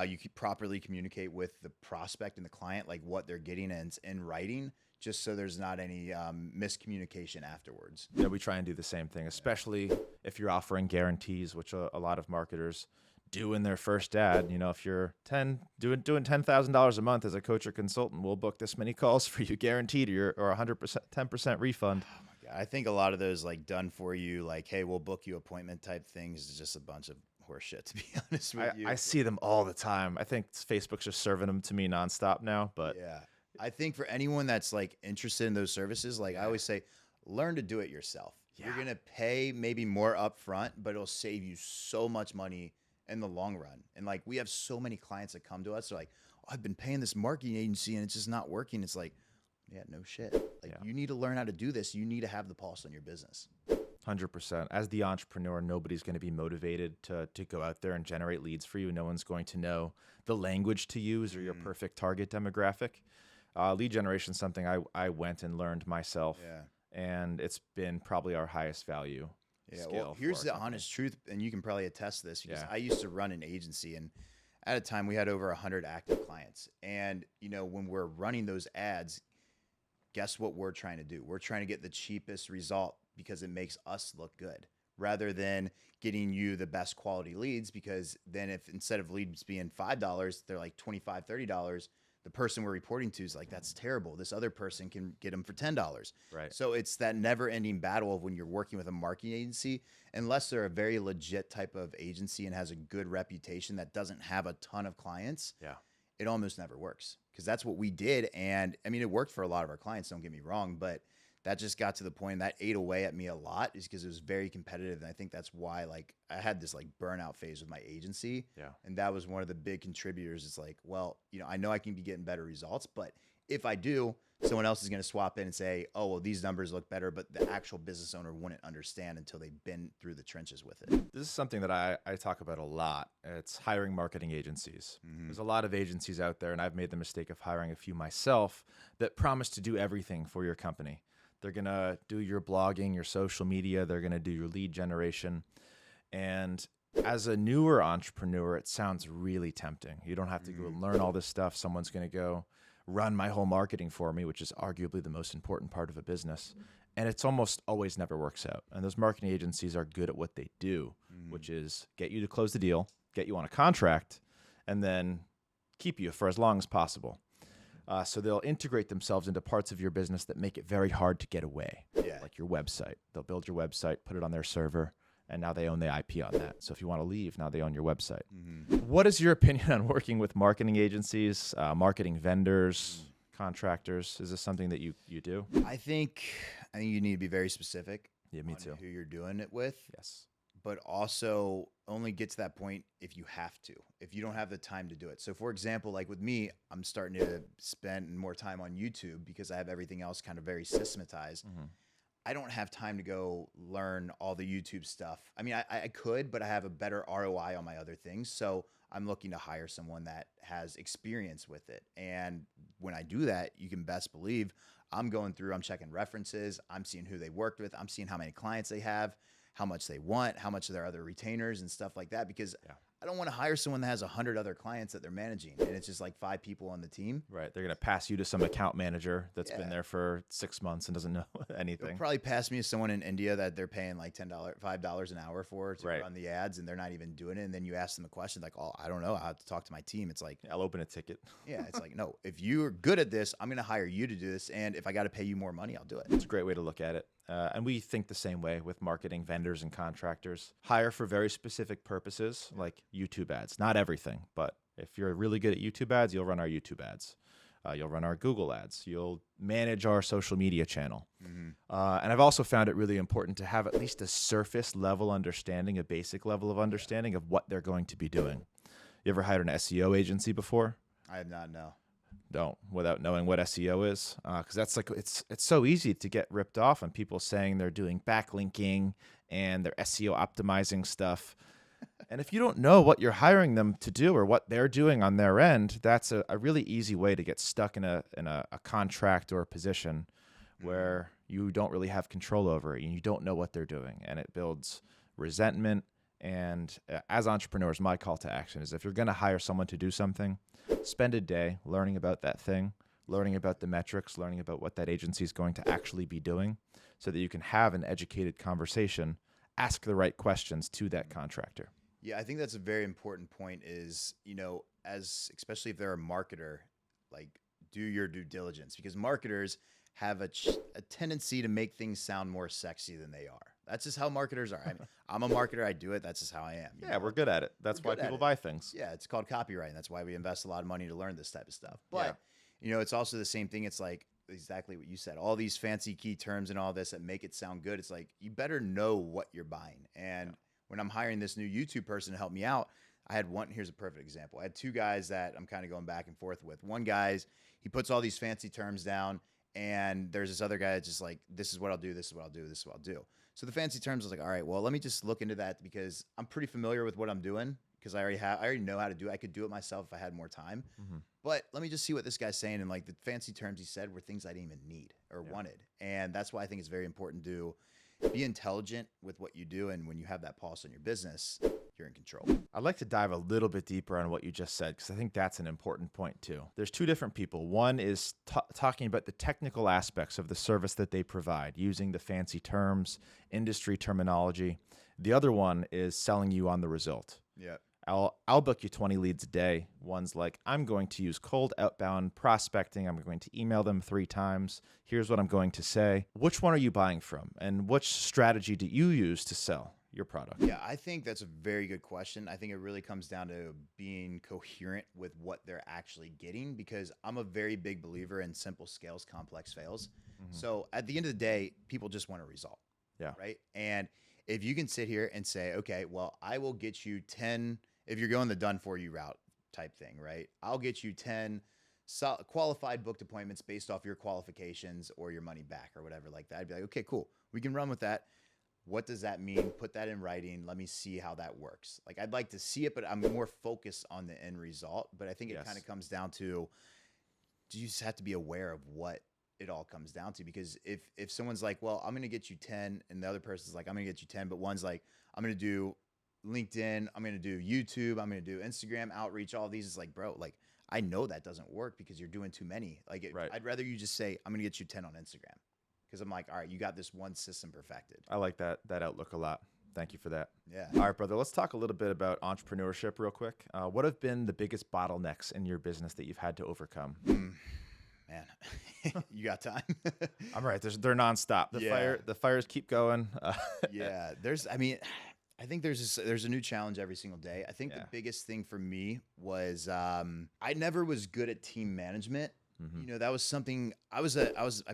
you properly communicate with the prospect and the client, like what they're getting in writing, just so there's not any miscommunication afterwards. Yeah, we try and do the same thing, especially if you're offering guarantees, which a lot of marketers do in their first ad. If you're doing $10,000 a month as a coach or consultant, we'll book this many calls for you, guaranteed, or 100%, 10% refund. Oh my God. I think a lot of those like done for you, like, hey, we'll book you appointment type things is just a bunch of horse shit, to be honest with you. I see them all the time. I think Facebook's just serving them to me nonstop now, but yeah. I think for anyone that's like interested in those services, like I always say, learn to do it yourself. Yeah. You're going to pay maybe more upfront, but it'll save you so much money in the long run. And like, we have so many clients that come to us. They're like, oh, I've been paying this marketing agency and it's just not working. It's like, yeah, no shit. Like you need to learn how to do this. You need to have the pulse on your business. 100%. As the entrepreneur, nobody's going to be motivated to go out there and generate leads for you. No one's going to know the language to use or your perfect target demographic. Lead generation is something I went and learned myself, and it's been probably our highest value. Yeah, well, here's the honest truth, and you can probably attest to this, because I used to run an agency, and at a time we had over 100 active clients. And when we're running those ads, guess what we're trying to do? We're trying to get the cheapest result because it makes us look good, rather than getting you the best quality leads, because then if instead of leads being $5, they're like $25, $30, the person we're reporting to is like, that's terrible. This other person can get them for $10. Right. So it's that never ending battle of when you're working with a marketing agency, unless they're a very legit type of agency and has a good reputation that doesn't have a ton of clients. Yeah. It almost never works, because that's what we did. And I mean, it worked for a lot of our clients, don't get me wrong, but that just got to the point that ate away at me a lot, is because it was very competitive. And I think that's why, like, I had this like burnout phase with my agency. Yeah. And that was one of the big contributors. It's like, well, I know I can be getting better results, but if I do, someone else is going to swap in and say, oh, well, these numbers look better, but the actual business owner wouldn't understand until they've been through the trenches with it. This is something that I talk about a lot. It's hiring marketing agencies. There's a lot of agencies out there, and I've made the mistake of hiring a few myself, that promise to do everything for your company. They're going to do your blogging, your social media. They're going to do your lead generation. And as a newer entrepreneur, it sounds really tempting. You don't have to go and learn all this stuff. Someone's going to go run my whole marketing for me, which is arguably the most important part of a business. And it's almost always never works out. And those marketing agencies are good at what they do, which is get you to close the deal, get you on a contract, and then keep you for as long as possible. So they'll integrate themselves into parts of your business that make it very hard to get away, like your website. They'll build your website, put it on their server, and now they own the IP on that. So if you want to leave, now they own your website. What is your opinion on working with marketing agencies, marketing vendors, contractors? Is this something that you do? I think you need to be very specific. Yeah, me too. Who you're doing it with. Yes. but also only get to that point if you have to, if you don't have the time to do it. So, for example, like with me, I'm starting to spend more time on YouTube because I have everything else kind of very systematized. Mhm. I don't have time to go learn all the YouTube stuff. I mean, I could, but I have a better ROI on my other things. So I'm looking to hire someone that has experience with it. And when I do that, you can best believe I'm going through, I'm checking references, I'm seeing who they worked with, I'm seeing how many clients they have, how much they want, how much of their other retainers and stuff like that. Because Yeah. I don't want to hire someone that has 100 other clients that they're managing and it's just like 5 people on the team. Right. They're going to pass you to some account manager that's been Yeah. there for 6 months and doesn't know They'll anything. probably pass me to someone in India that they're paying like $5 an hour for to Right. run the ads, and they're not even doing it. And then you ask them a question like, "Oh, I don't know. I have to talk to my team." It's like, I'll open a ticket. yeah, it's like, no. If you're good at this, I'm going to hire you to do this, and if I got to pay you more money, I'll do it. It's a great way to look at it. And we think the same way with marketing vendors and contractors. Hire for very specific purposes, like YouTube ads. Not everything, but if you're really good at YouTube ads, you'll run our YouTube ads. You'll run our Google ads. You'll manage our social media channel. And I've also found it really important to have at least a surface level understanding, a basic level of understanding of what they're going to be doing. You ever hired an SEO agency before? I have not, no. Don't, without knowing what SEO is, because that's like it's so easy to get ripped off on people saying they're doing backlinking and they're SEO optimizing stuff. And if you don't know what you're hiring them to do or what they're doing on their end, that's a really easy way to get stuck in a contract or a position where you don't really have control over it and you don't know what they're doing, and it builds resentment. And as entrepreneurs, my call to action is if you're going to hire someone to do something, spend a day learning about that thing, learning about the metrics, learning about what that agency is going to actually be doing so that you can have an educated conversation, ask the right questions to that contractor. Yeah, I think that's a very important point is, as especially if they're a marketer, like do your due diligence, because marketers have a tendency to make things sound more sexy than they are. That's just how marketers are. I mean, I'm a marketer. I do it. That's just how I am. Yeah, we're good at it. That's why people buy things. Yeah, it's called copywriting. That's why we invest a lot of money to learn this type of stuff. But, it's also the same thing. It's like exactly what you said. All these fancy key terms and all this that make it sound good. It's like you better know what you're buying. And when I'm hiring this new YouTube person to help me out, I had one. Here's a perfect example. I had 2 guys that I'm kind of going back and forth with. One guy's, he puts all these fancy terms down, and there's this other guy that's just like, this is what I'll do, this is what I'll do, this is what I'll do. So the fancy terms, I was like, all right, well, let me just look into that because I'm pretty familiar with what I'm doing because I already know how to do it. I could do it myself if I had more time. But let me just see what this guy's saying. And like the fancy terms he said were things I didn't even need or wanted. And that's why I think it's very important to be intelligent with what you do. And when you have that pulse on your business, you're in control. I'd like to dive a little bit deeper on what you just said because I think that's an important point too. There's 2 different people. One is talking about the technical aspects of the service that they provide, using the fancy terms, industry terminology. The other one is selling you on the result. Yeah. I'll book you 20 leads a day. One's like, I'm going to use cold outbound prospecting. I'm going to email them 3 times. Here's what I'm going to say. Which one are you buying from? And which strategy do you use to sell your product? Yeah, I think that's a very good question. I think it really comes down to being coherent with what they're actually getting because I'm a very big believer in simple scales, complex fails. So at the end of the day, people just want a result. Yeah. Right. And if you can sit here and say, okay, well, I will get you 10, if you're going the done for you route type thing, right? I'll get you 10 qualified booked appointments based off your qualifications or your money back or whatever like that. I'd be like, okay, cool. We can run with that. What does that mean? Put that in writing. Let me see how that works. Like I'd like to see it, but I'm more focused on the end result. But I think it kind of comes down to, you just have to be aware of what it all comes down to. Because if someone's like, well, I'm going to get you 10 and the other person's like, I'm going to get you 10, but one's like, I'm going to do LinkedIn, I'm going to do YouTube, I'm going to do Instagram outreach, all these. Is like, bro, like I know that doesn't work because you're doing too many. Like I'd rather you just say, I'm going to get you 10 on Instagram. Because I'm like, all right, you got this one system perfected. I like that outlook a lot. Thank you for that. Yeah. All right, brother, let's talk a little bit about entrepreneurship real quick. What have been the biggest bottlenecks in your business that you've had to overcome? Man, you got time? I'm right. They're nonstop. The fires keep going. Yeah. I think there's a new challenge every single day. I think the biggest thing for me was I never was good at team management. That was something I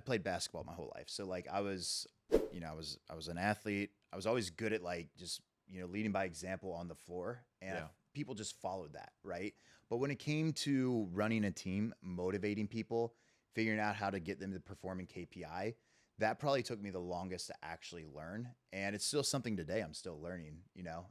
played basketball my whole life. So like I was an athlete. I was always good at like just leading by example on the floor, and Yeah. people just followed that, right? But when it came to running a team, motivating people, figuring out how to get them to perform in KPI, that probably took me the longest to actually learn. And it's still something today I'm still learning,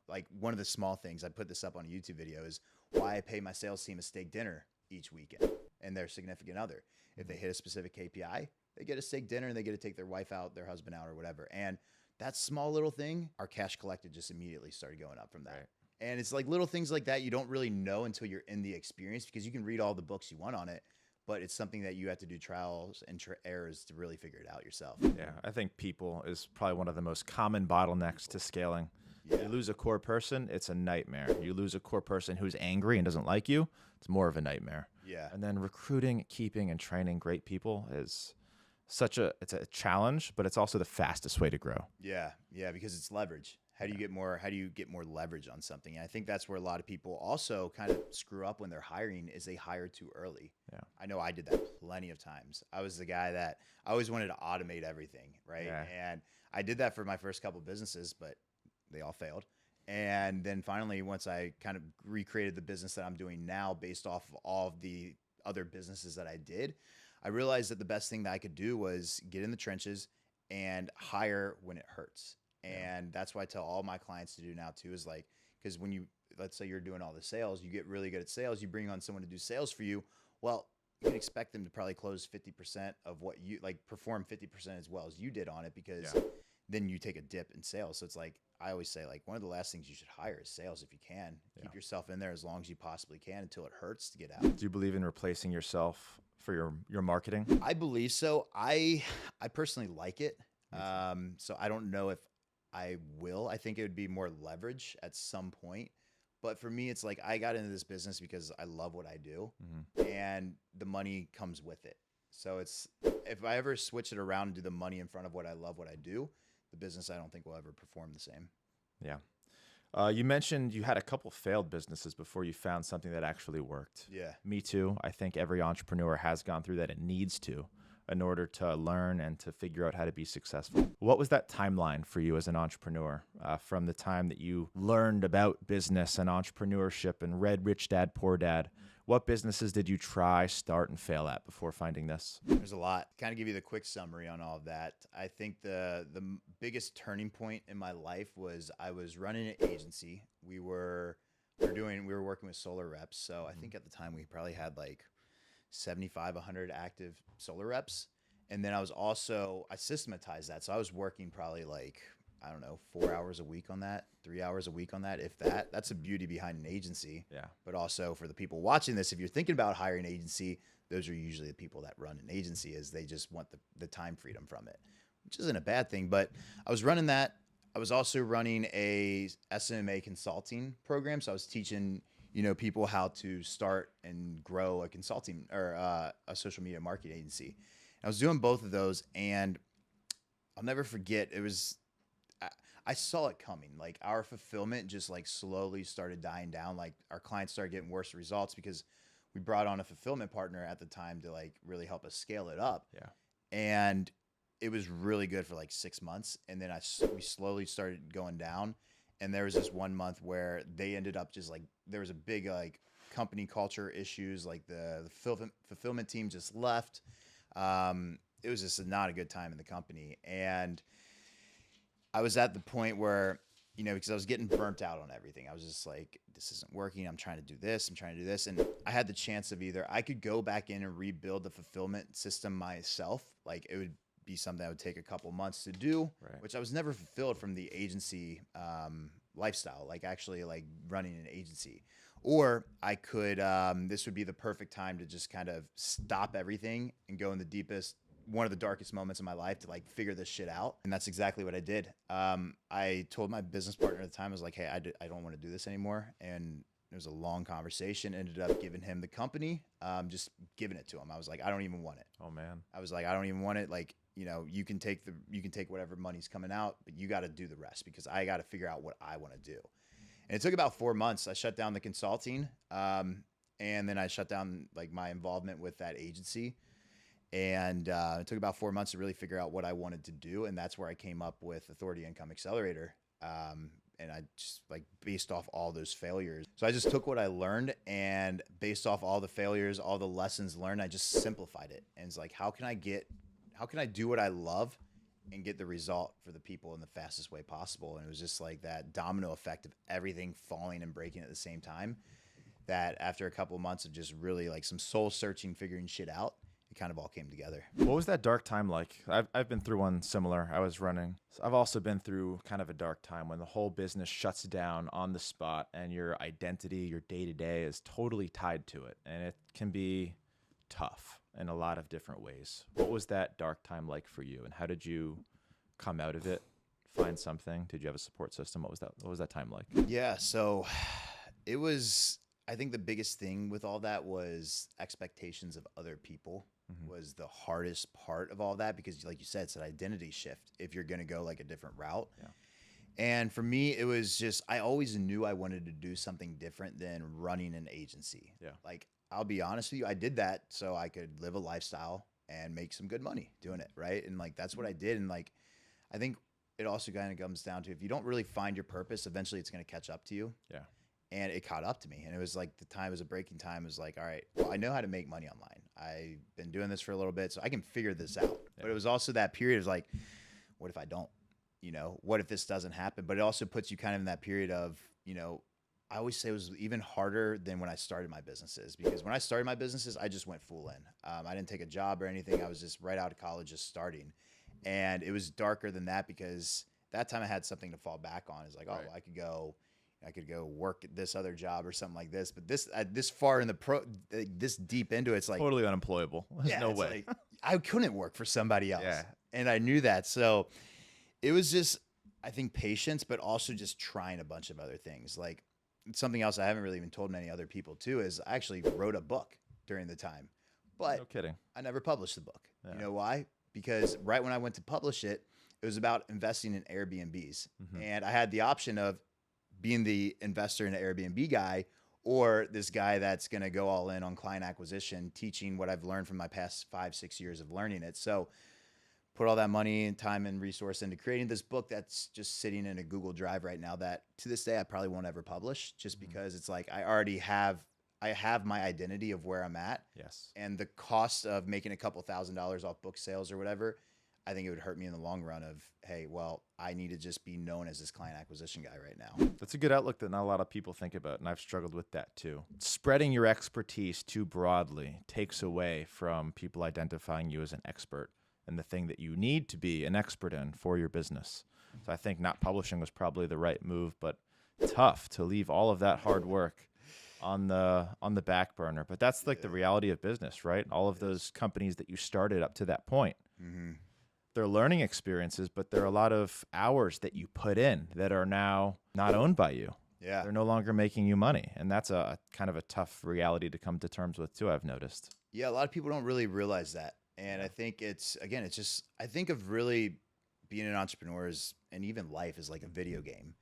like one of the small things, I put this up on a YouTube video, is why I pay my sales team a steak dinner each weekend and their significant other. If they hit a specific KPI, they get a steak dinner and they get to take their wife out, their husband out, or whatever. And that small little thing, our cash collected just immediately started going up from that. Right. And it's like little things like that you don't really know until you're in the experience, because you can read all the books you want on it, but it's something that you have to do trials and errors to really figure it out yourself. Yeah, I think people is probably one of the most common bottlenecks to scaling. Yeah. You lose a core person, it's a nightmare. You lose a core person who's angry and doesn't like you, it's more of a nightmare. Yeah. And then recruiting, keeping, and training great people is it's a challenge, but it's also the fastest way to grow. Yeah. Yeah. Because it's leverage. How do you get more leverage on something? And I think that's where a lot of people also kind of screw up when they're hiring, is they hire too early. Yeah. I know I did that plenty of times. I was the guy that I always wanted to automate everything, right? Yeah. And I did that for my first couple businesses, but they all failed. And then finally, once I kind of recreated the business that I'm doing now based off of all of the other businesses that I did, I realized that the best thing that I could do was get in the trenches and hire when it hurts. And that's what I tell all my clients to do now too, is like, because when let's say you're doing all the sales, you get really good at sales, you bring on someone to do sales for you. Well, you can expect them to probably close 50% of what you perform 50% as well as you did on it, because then you take a dip in sales. So it's like, I always say, like, one of the last things you should hire is sales if you can. Keep yourself in there as long as you possibly can until it hurts to get out. Do you believe in replacing yourself for your marketing? I believe so. I personally like it. So I don't know if I will. I think it would be more leverage at some point. But for me, it's like, I got into this business because I love what I do, and the money comes with it. So it's, if I ever switch it around and do the money in front of what I love what I do, the business I don't think will ever perform the same. Yeah. You mentioned you had a couple failed businesses before you found something that actually worked. Yeah. Me too. I think every entrepreneur has gone through that. It needs to, in order to learn and to figure out how to be successful. What was that timeline for you as an entrepreneur, from the time that you learned about business and entrepreneurship and read Rich Dad, Poor Dad? What businesses did you try, start, and fail at before finding this? There's a lot. Kind of give you the quick summary on all of that. I think the biggest turning point in my life was I was running an agency. We were working with solar reps. So I think at the time we probably had like 75, 100 active solar reps. And then I systematized that. So I was working probably like, I don't know, 4 hours a week on that, 3 hours a week on that, if that. That's the beauty behind an agency. Yeah. But also for the people watching this, if you're thinking about hiring an agency, those are usually the people that run an agency, as they just want the time freedom from it, which isn't a bad thing. But I was running that. I was also running a SMA consulting program. So I was teaching, people how to start and grow a consulting or a social media marketing agency. I was doing both of those, and I'll never forget, I saw it coming. Like, our fulfillment just like slowly started dying down. Like, our clients started getting worse results because we brought on a fulfillment partner at the time to like really help us scale it up. Yeah. And it was really good for like 6 months. And then we slowly started going down. And there was this 1 month where they ended up just like, there was a big like company culture issues. Like the fulfillment team just left. It was just not a good time in the company. And I was at the point where, because I was getting burnt out on everything. I was just like, this isn't working. I'm trying to do this. I'm trying to do this. And I had the chance of either I could go back in and rebuild the fulfillment system myself. Like, it would be something that would take a couple months to do, Right. which I was never fulfilled from the agency lifestyle, like actually like running an agency. Or I could, this would be the perfect time to just kind of stop everything and go in one of the darkest moments of my life to like figure this shit out. And that's exactly what I did. I told my business partner at the time, I was like, hey, I don't want to do this anymore. And it was a long conversation, ended up giving him the company, just giving it to him. I was like, I don't even want it. Oh man. I was like, I don't even want it. Like, you can take whatever money's coming out, but you got to do the rest, because I got to figure out what I want to do. And it took about 4 months. I shut down the consulting. And then I shut down like my involvement with that agency. And it took about 4 months to really figure out what I wanted to do. And that's where I came up with Authority Income Accelerator. and I just like based off all those failures. So I just took what I learned, and based off all the failures, all the lessons learned, I just simplified it. And it's like, how can I do what I love and get the result for the people in the fastest way possible? And it was just like that domino effect of everything falling and breaking at the same time, that after a couple of months of just really like some soul searching, figuring shit out, it kind of all came together. What was that dark time like? I've been through one similar. I was running. So I've also been through kind of a dark time when the whole business shuts down on the spot and your identity, your day-to-day is totally tied to it. And it can be tough in a lot of different ways. What was that dark time like for you, and how did you come out of it? Find something? Did you have a support system? What was that time like? Yeah, so it was, I think the biggest thing with all that was expectations of other people was the hardest part of all that, because like you said, it's an identity shift if you're going to go like a different route. Yeah. And for me, it was just, I always knew I wanted to do something different than running an agency. Yeah. Like, I'll be honest with you, I did that so I could live a lifestyle and make some good money doing it, right? And like, that's what I did. And like, I think it also kind of comes down to, if you don't really find your purpose, eventually it's going to catch up to you. Yeah. And it caught up to me. And it was like, the time was a breaking time. It was like, all right, well, I know how to make money online. I've been doing this for a little bit, so I can figure this out. Yeah. But it was also that period of like, what if I don't? You know, what if this doesn't happen? But it also puts you kind of in that period of, you know, I always say it was even harder than when I started my businesses, because when I started my businesses, I just went full in. I didn't take a job or anything. I was just right out of college, just starting. And it was darker than that, because that time I had something to fall back on. It's like, oh, Right. well, I could go work at this other job or something like this. But this far in the this deep into it, it's like, Totally unemployable. There's yeah, no it's way. like, I couldn't work for somebody else. Yeah. And I knew that. So it was just, I think, patience, but also just trying a bunch of other things. Like, something else I haven't really even told many other people too is I actually wrote a book during the time, but No kidding. I never published the book. Yeah. You know why? Because right when I went to publish it, it was about investing in Airbnbs. And I had the option of being the investor in an Airbnb guy, or this guy that's going to go all in on client acquisition, teaching what I've learned from my past 5-6 years of learning it. So put all that money and time and resource into creating this book that's just sitting in a Google Drive right now, that to this day I probably won't ever publish, just because it's like I have my identity of where I'm at. Yes. And the cost of making a couple $1,000s off book sales or whatever, I think it would hurt me in the long run of, hey, well, I need to just be known as this client acquisition guy right now. That's a good outlook that not a lot of people think about, and I've struggled with that too. Spreading your expertise too broadly takes away from people identifying you as an expert and the thing that you need to be an expert in for your business. So I think not publishing was probably the right move, but tough to leave all of that hard work on the back burner. But that's like the reality of business, right? All of those companies that you started up to that point. They're learning experiences, but there are a lot of hours that you put in that are now not owned by you. Yeah. They're no longer making you money. And that's a kind of a tough reality to come to terms with too, I've noticed. Yeah, a lot of people don't really realize that. And I think it's just, I think of really being an entrepreneur and even life is like a video game.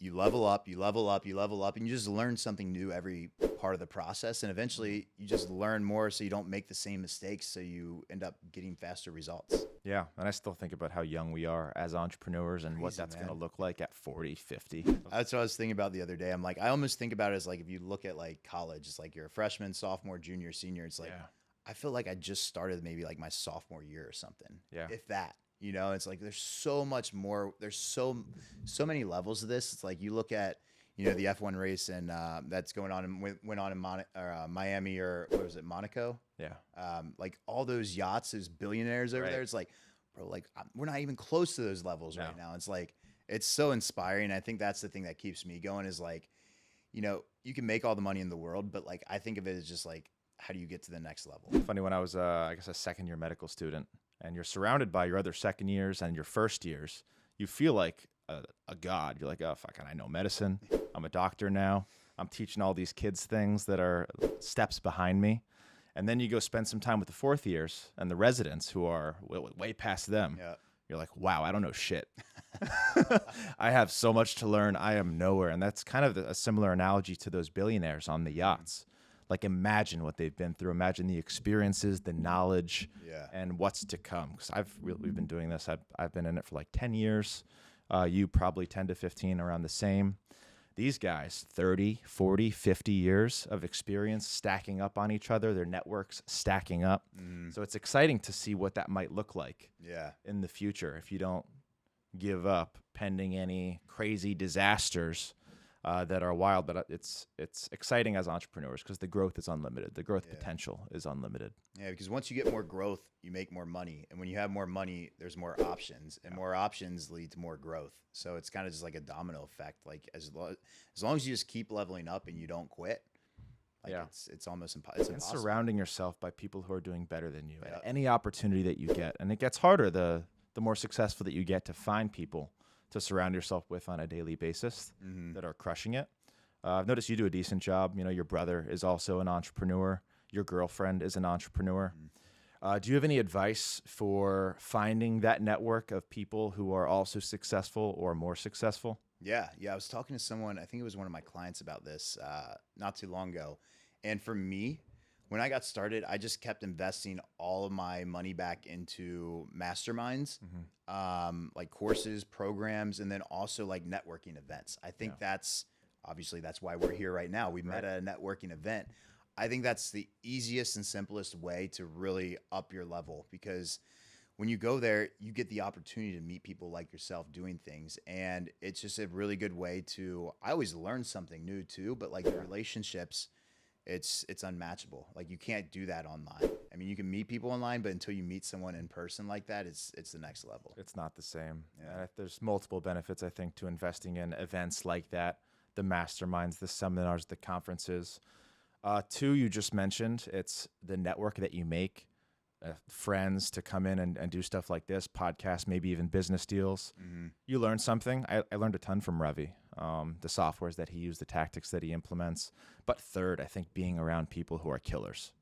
You level up, you level up, you level up, and you just learn something new every part of the process. And eventually you just learn more so you don't make the same mistakes, so you end up getting faster results. Yeah, and I still think about how young we are as entrepreneurs and what Crazy, that's going to man. look like at 40, 50. That's what I was thinking about the other day. I'm like, I almost think about it as like, if you look at like college, it's like you're a freshman, sophomore, junior, senior. It's like, Yeah. I feel like I just started maybe like my sophomore year or something. Yeah. If that, you know, it's like, there's so much more. There's so many levels of this. It's like, you look at, you know, the F1 race and that's going on and went on in Miami, or what was it, Monaco? Yeah. Like all those yachts, those billionaires over Right. there. It's like, bro, like we're not even close to those levels right now. It's like, it's so inspiring. I think that's the thing that keeps me going, is like, you know, you can make all the money in the world, but like, I think of it as just like, how do you get to the next level? Funny, when I was, I guess, a second-year medical student, and you're surrounded by your other second years and your first years, you feel like a god. You're like, oh, fuck, I know medicine. I'm a doctor now. I'm teaching all these kids things that are steps behind me. And then you go spend some time with the fourth years and the residents who are way past them. Yeah. You're like, wow, I don't know shit. I have so much to learn. I am nowhere. And that's kind of a similar analogy to those billionaires on the yachts. Like, imagine what they've been through. Imagine the experiences, the knowledge, Yeah. and what's to come. Because we've been doing this. I've been in it for like 10 years. You probably 10 to 15, around the same. These guys, 30, 40, 50 years of experience stacking up on each other, their networks stacking up. So it's exciting to see what that might look like Yeah. in the future if you don't give up pending any crazy disasters that are wild. But it's exciting as entrepreneurs because the growth is unlimited. The growth potential is unlimited. Yeah, because once you get more growth, you make more money. And when you have more money, there's more options. And more options lead to more growth. So it's kind of just like a domino effect. Like as long as you just keep leveling up and you don't quit, like it's almost it's And impossible. surrounding yourself by people who are doing better than you at any opportunity that you get. And it gets harder the more successful that you get to find people to surround yourself with on a daily basis that are crushing it. I've noticed you do a decent job. You know, your brother is also an entrepreneur. Your girlfriend is an entrepreneur. Do you have any advice for finding that network of people who are also successful or more successful? Yeah. I was talking to someone, I think it was one of my clients about this not too long ago. And for me, when I got started, I just kept investing all of my money back into masterminds, like courses, programs, and then also like networking events. I think that's why we're here right now. We met at a networking event. I think that's the easiest and simplest way to really up your level, because when you go there, you get the opportunity to meet people like yourself doing things. And it's just a really good way I always learn something new too, but like the relationships, it's unmatchable. Like you can't do that online. I mean, you can meet people online, but until you meet someone in person like that, it's the next level. It's not the same. Yeah. There's multiple benefits, I think, to investing in events like that, the masterminds, the seminars, the conferences. Two, you just mentioned, it's the network that you make, friends to come in and do stuff like this, podcasts, maybe even business deals. You learn something. I learned a ton from Ravi, the softwares that he used, the tactics that he implements. But third, I think being around people who are killers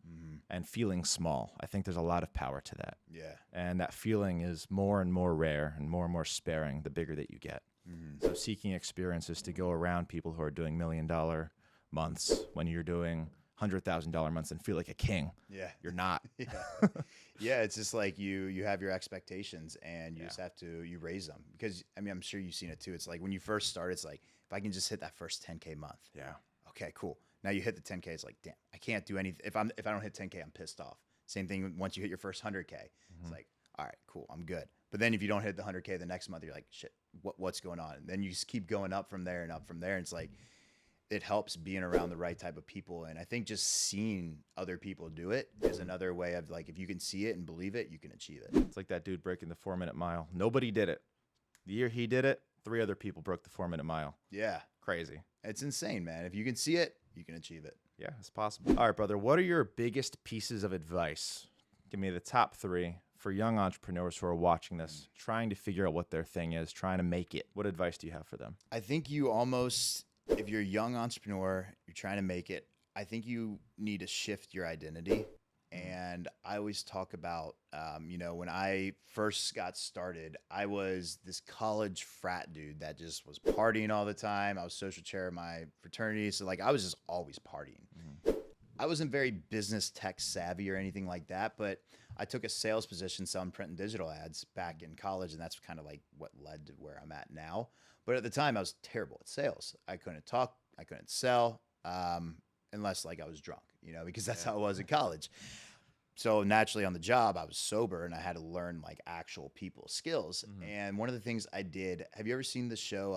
and feeling small. I think there's a lot of power to that. Yeah. And that feeling is more and more rare and more sparing the bigger that you get. So seeking experiences to go around people who are doing $1 million months when you're doing $100,000 months and feel like a king. Yeah. You're not. Yeah, it's just like you have your expectations and you just have to raise them, because I mean, I'm sure you've seen it too. It's like when you first start, it's like, if I can just hit that first 10K month. Yeah. Okay, cool. Now you hit the 10K, it's like, damn, I can't do anything. If I don't hit 10K, I'm pissed off. Same thing once you hit your first 100K. It's like, all right, cool, I'm good. But then if you don't hit the 100K the next month, you're like, shit, what's going on? And then you just keep going up from there and up from there. And it's like, it helps being around the right type of people. And I think just seeing other people do it is another way of, like, if you can see it and believe it, you can achieve it. It's like that dude breaking the 4-minute mile. Nobody did it. The year he did it, 3 other people broke the 4-minute mile. Yeah. Crazy. It's insane, man. If you can see it, you can achieve it. Yeah, it's possible. All right, brother. What are your biggest pieces of advice? Give me the top 3 for young entrepreneurs who are watching this, trying to figure out what their thing is, trying to make it. What advice do you have for them? I think you almost, if you're a young entrepreneur, you're trying to make it, I think you need to shift your identity. And I always talk about, when I first got started, I was this college frat dude that just was partying all the time. I was social chair of my fraternity. So like, I was just always partying. I wasn't very business tech savvy or anything like that, but I took a sales position selling print and digital ads back in college. And that's kind of like what led to where I'm at now. But at the time I was terrible at sales. I couldn't talk, I couldn't sell, unless like I was drunk, because that's how it was in college. So naturally on the job, I was sober and I had to learn like actual people skills. And one of the things I did, have you ever seen the show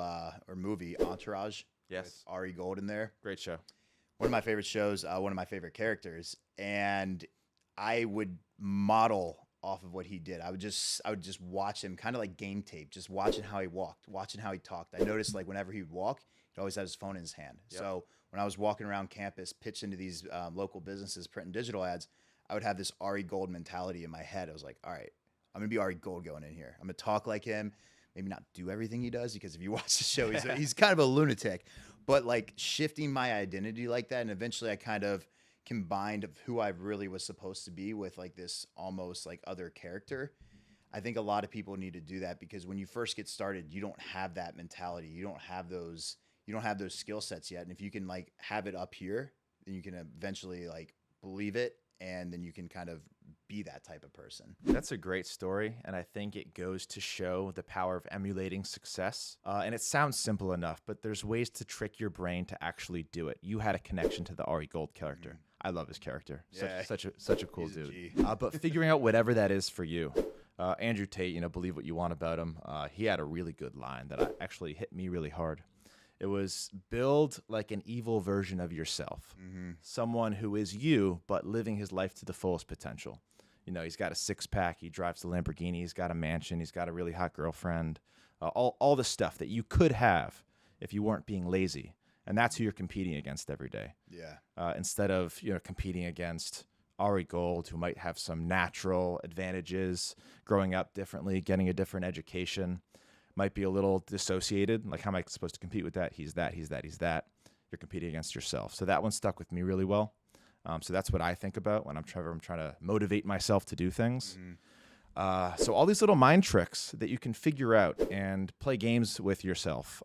or movie Entourage? Yes. With Ari Gold in there? Great show. One of my favorite shows, one of my favorite characters. And I would model off of what he did. I would just watch him, kind of like game tape, just watching how he walked, watching how he talked. I noticed like whenever he would walk, he'd always have his phone in his hand. Yep. So when I was walking around campus, pitching to these local businesses, print and digital ads, I would have this Ari Gold mentality in my head. I was like, all right, I'm going to be Ari Gold going in here. I'm going to talk like him, maybe not do everything he does, because if you watch the show, he's kind of a lunatic. But like shifting my identity like that, and eventually I kind of combined of who I really was supposed to be with like this almost like other character. I think a lot of people need to do that, because when you first get started, you don't have that mentality. You don't have those skill sets yet. And if you can like have it up here, then you can eventually like believe it and then you can kind of be that type of person. That's a great story, and I think it goes to show the power of emulating success. And it sounds simple enough, but there's ways to trick your brain to actually do it. You had a connection to the Ari Gold character. I love his character. Yeah, Such a cool he's a dude. G. But figuring out whatever that is for you. Andrew Tate, believe what you want about him. He had a really good line that actually hit me really hard. It was build like an evil version of yourself. Someone who is you, but living his life to the fullest potential. He's got a six-pack, he drives the Lamborghini, he's got a mansion, he's got a really hot girlfriend, all the stuff that you could have if you weren't being lazy. And that's who you're competing against every day. Yeah. Instead of competing against Ari Gold, who might have some natural advantages, growing up differently, getting a different education, might be a little dissociated. Like, how am I supposed to compete with that? He's that. You're competing against yourself. So that one stuck with me really well. So that's what I think about when I'm trying to motivate myself to do things. So all these little mind tricks that you can figure out and play games with yourself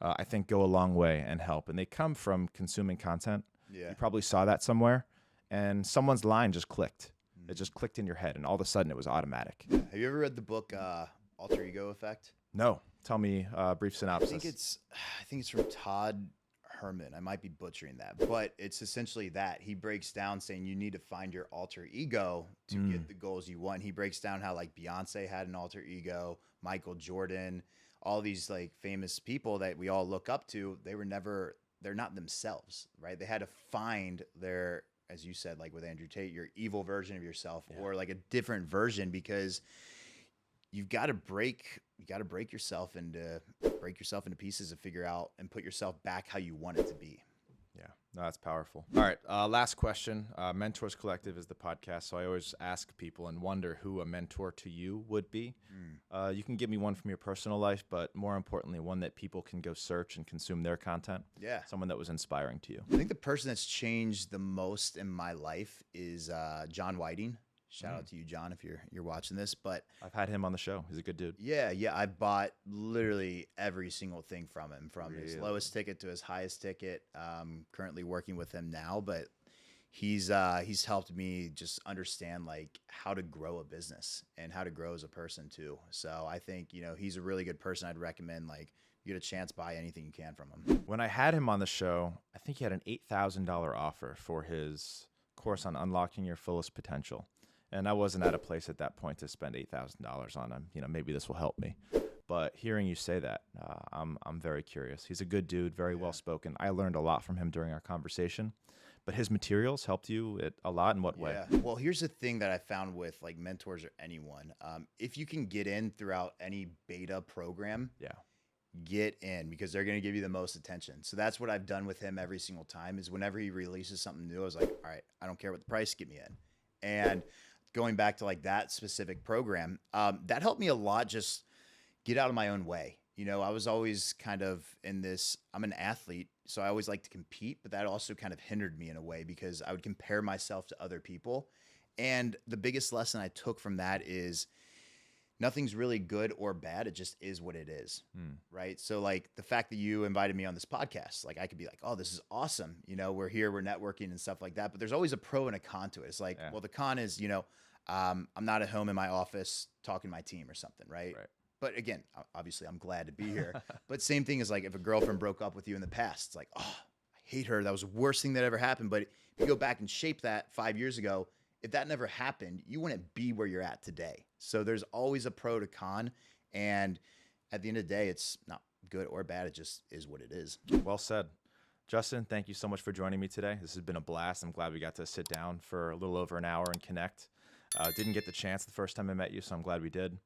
I think go a long way and help. And they come from consuming content. Yeah. You probably saw that somewhere, and someone's line just clicked. It just clicked in your head, and all of a sudden it was automatic. Have you ever read the book Alter Ego Effect? No. Tell me a brief synopsis. I think it's from Todd Herman. I might be butchering that, but it's essentially that. He breaks down saying you need to find your alter ego to get the goals you want. He breaks down how like Beyonce had an alter ego, Michael Jordan, all these like famous people that we all look up to. They're not themselves, right? They had to find their, as you said, like with Andrew Tate, your evil version of yourself, or like a different version, because you've got to break yourself into pieces to figure out and put yourself back how you want it to be. Yeah, no, that's powerful. All right, last question. Mentors Collective is the podcast, so I always ask people and wonder who a mentor to you would be. You can give me one from your personal life, but more importantly, one that people can go search and consume their content. Yeah. Someone that was inspiring to you. I think the person that's changed the most in my life is John Whiting. Shout out to you, John, if you're watching this. But I've had him on the show. He's a good dude. Yeah. I bought literally every single thing from him, from his lowest ticket to his highest ticket. Currently working with him now, but he's helped me just understand like how to grow a business and how to grow as a person too. So I think he's a really good person. I'd recommend, like, you get a chance, buy anything you can from him. When I had him on the show, I think he had an $8,000 offer for his course on unlocking your fullest potential. And I wasn't at a place at that point to spend $8,000 on him. Maybe this will help me. But hearing you say that, I'm very curious. He's a good dude, very well spoken. I learned a lot from him during our conversation. But his materials helped you a lot. In what way? Yeah. Well, here's the thing that I found with like mentors or anyone. If you can get in throughout any beta program, get in, because they're going to give you the most attention. So that's what I've done with him every single time, is whenever he releases something new, I was like, all right, I don't care what the price, get me in. And going back to like that specific program, that helped me a lot. Just get out of my own way. I was always kind of in this, I'm an athlete, so I always like to compete, but that also kind of hindered me in a way, because I would compare myself to other people. And the biggest lesson I took from that is nothing's really good or bad. It just is what it is. Right. So like the fact that you invited me on this podcast, like I could be like, oh, this is awesome. We're here, we're networking and stuff like that. But there's always a pro and a con to it. It's like, well, the con is, I'm not at home in my office talking to my team or something. Right. But again, obviously I'm glad to be here. But same thing is like if a girlfriend broke up with you in the past, it's like, oh, I hate her. That was the worst thing that ever happened. But if you go back and shape that 5 years ago, if that never happened, you wouldn't be where you're at today. So there's always a pro to con. And at the end of the day, it's not good or bad. It just is what it is. Well said. Justin, thank you so much for joining me today. This has been a blast. I'm glad we got to sit down for a little over an hour and connect. Didn't get the chance the first time I met you, so I'm glad we did.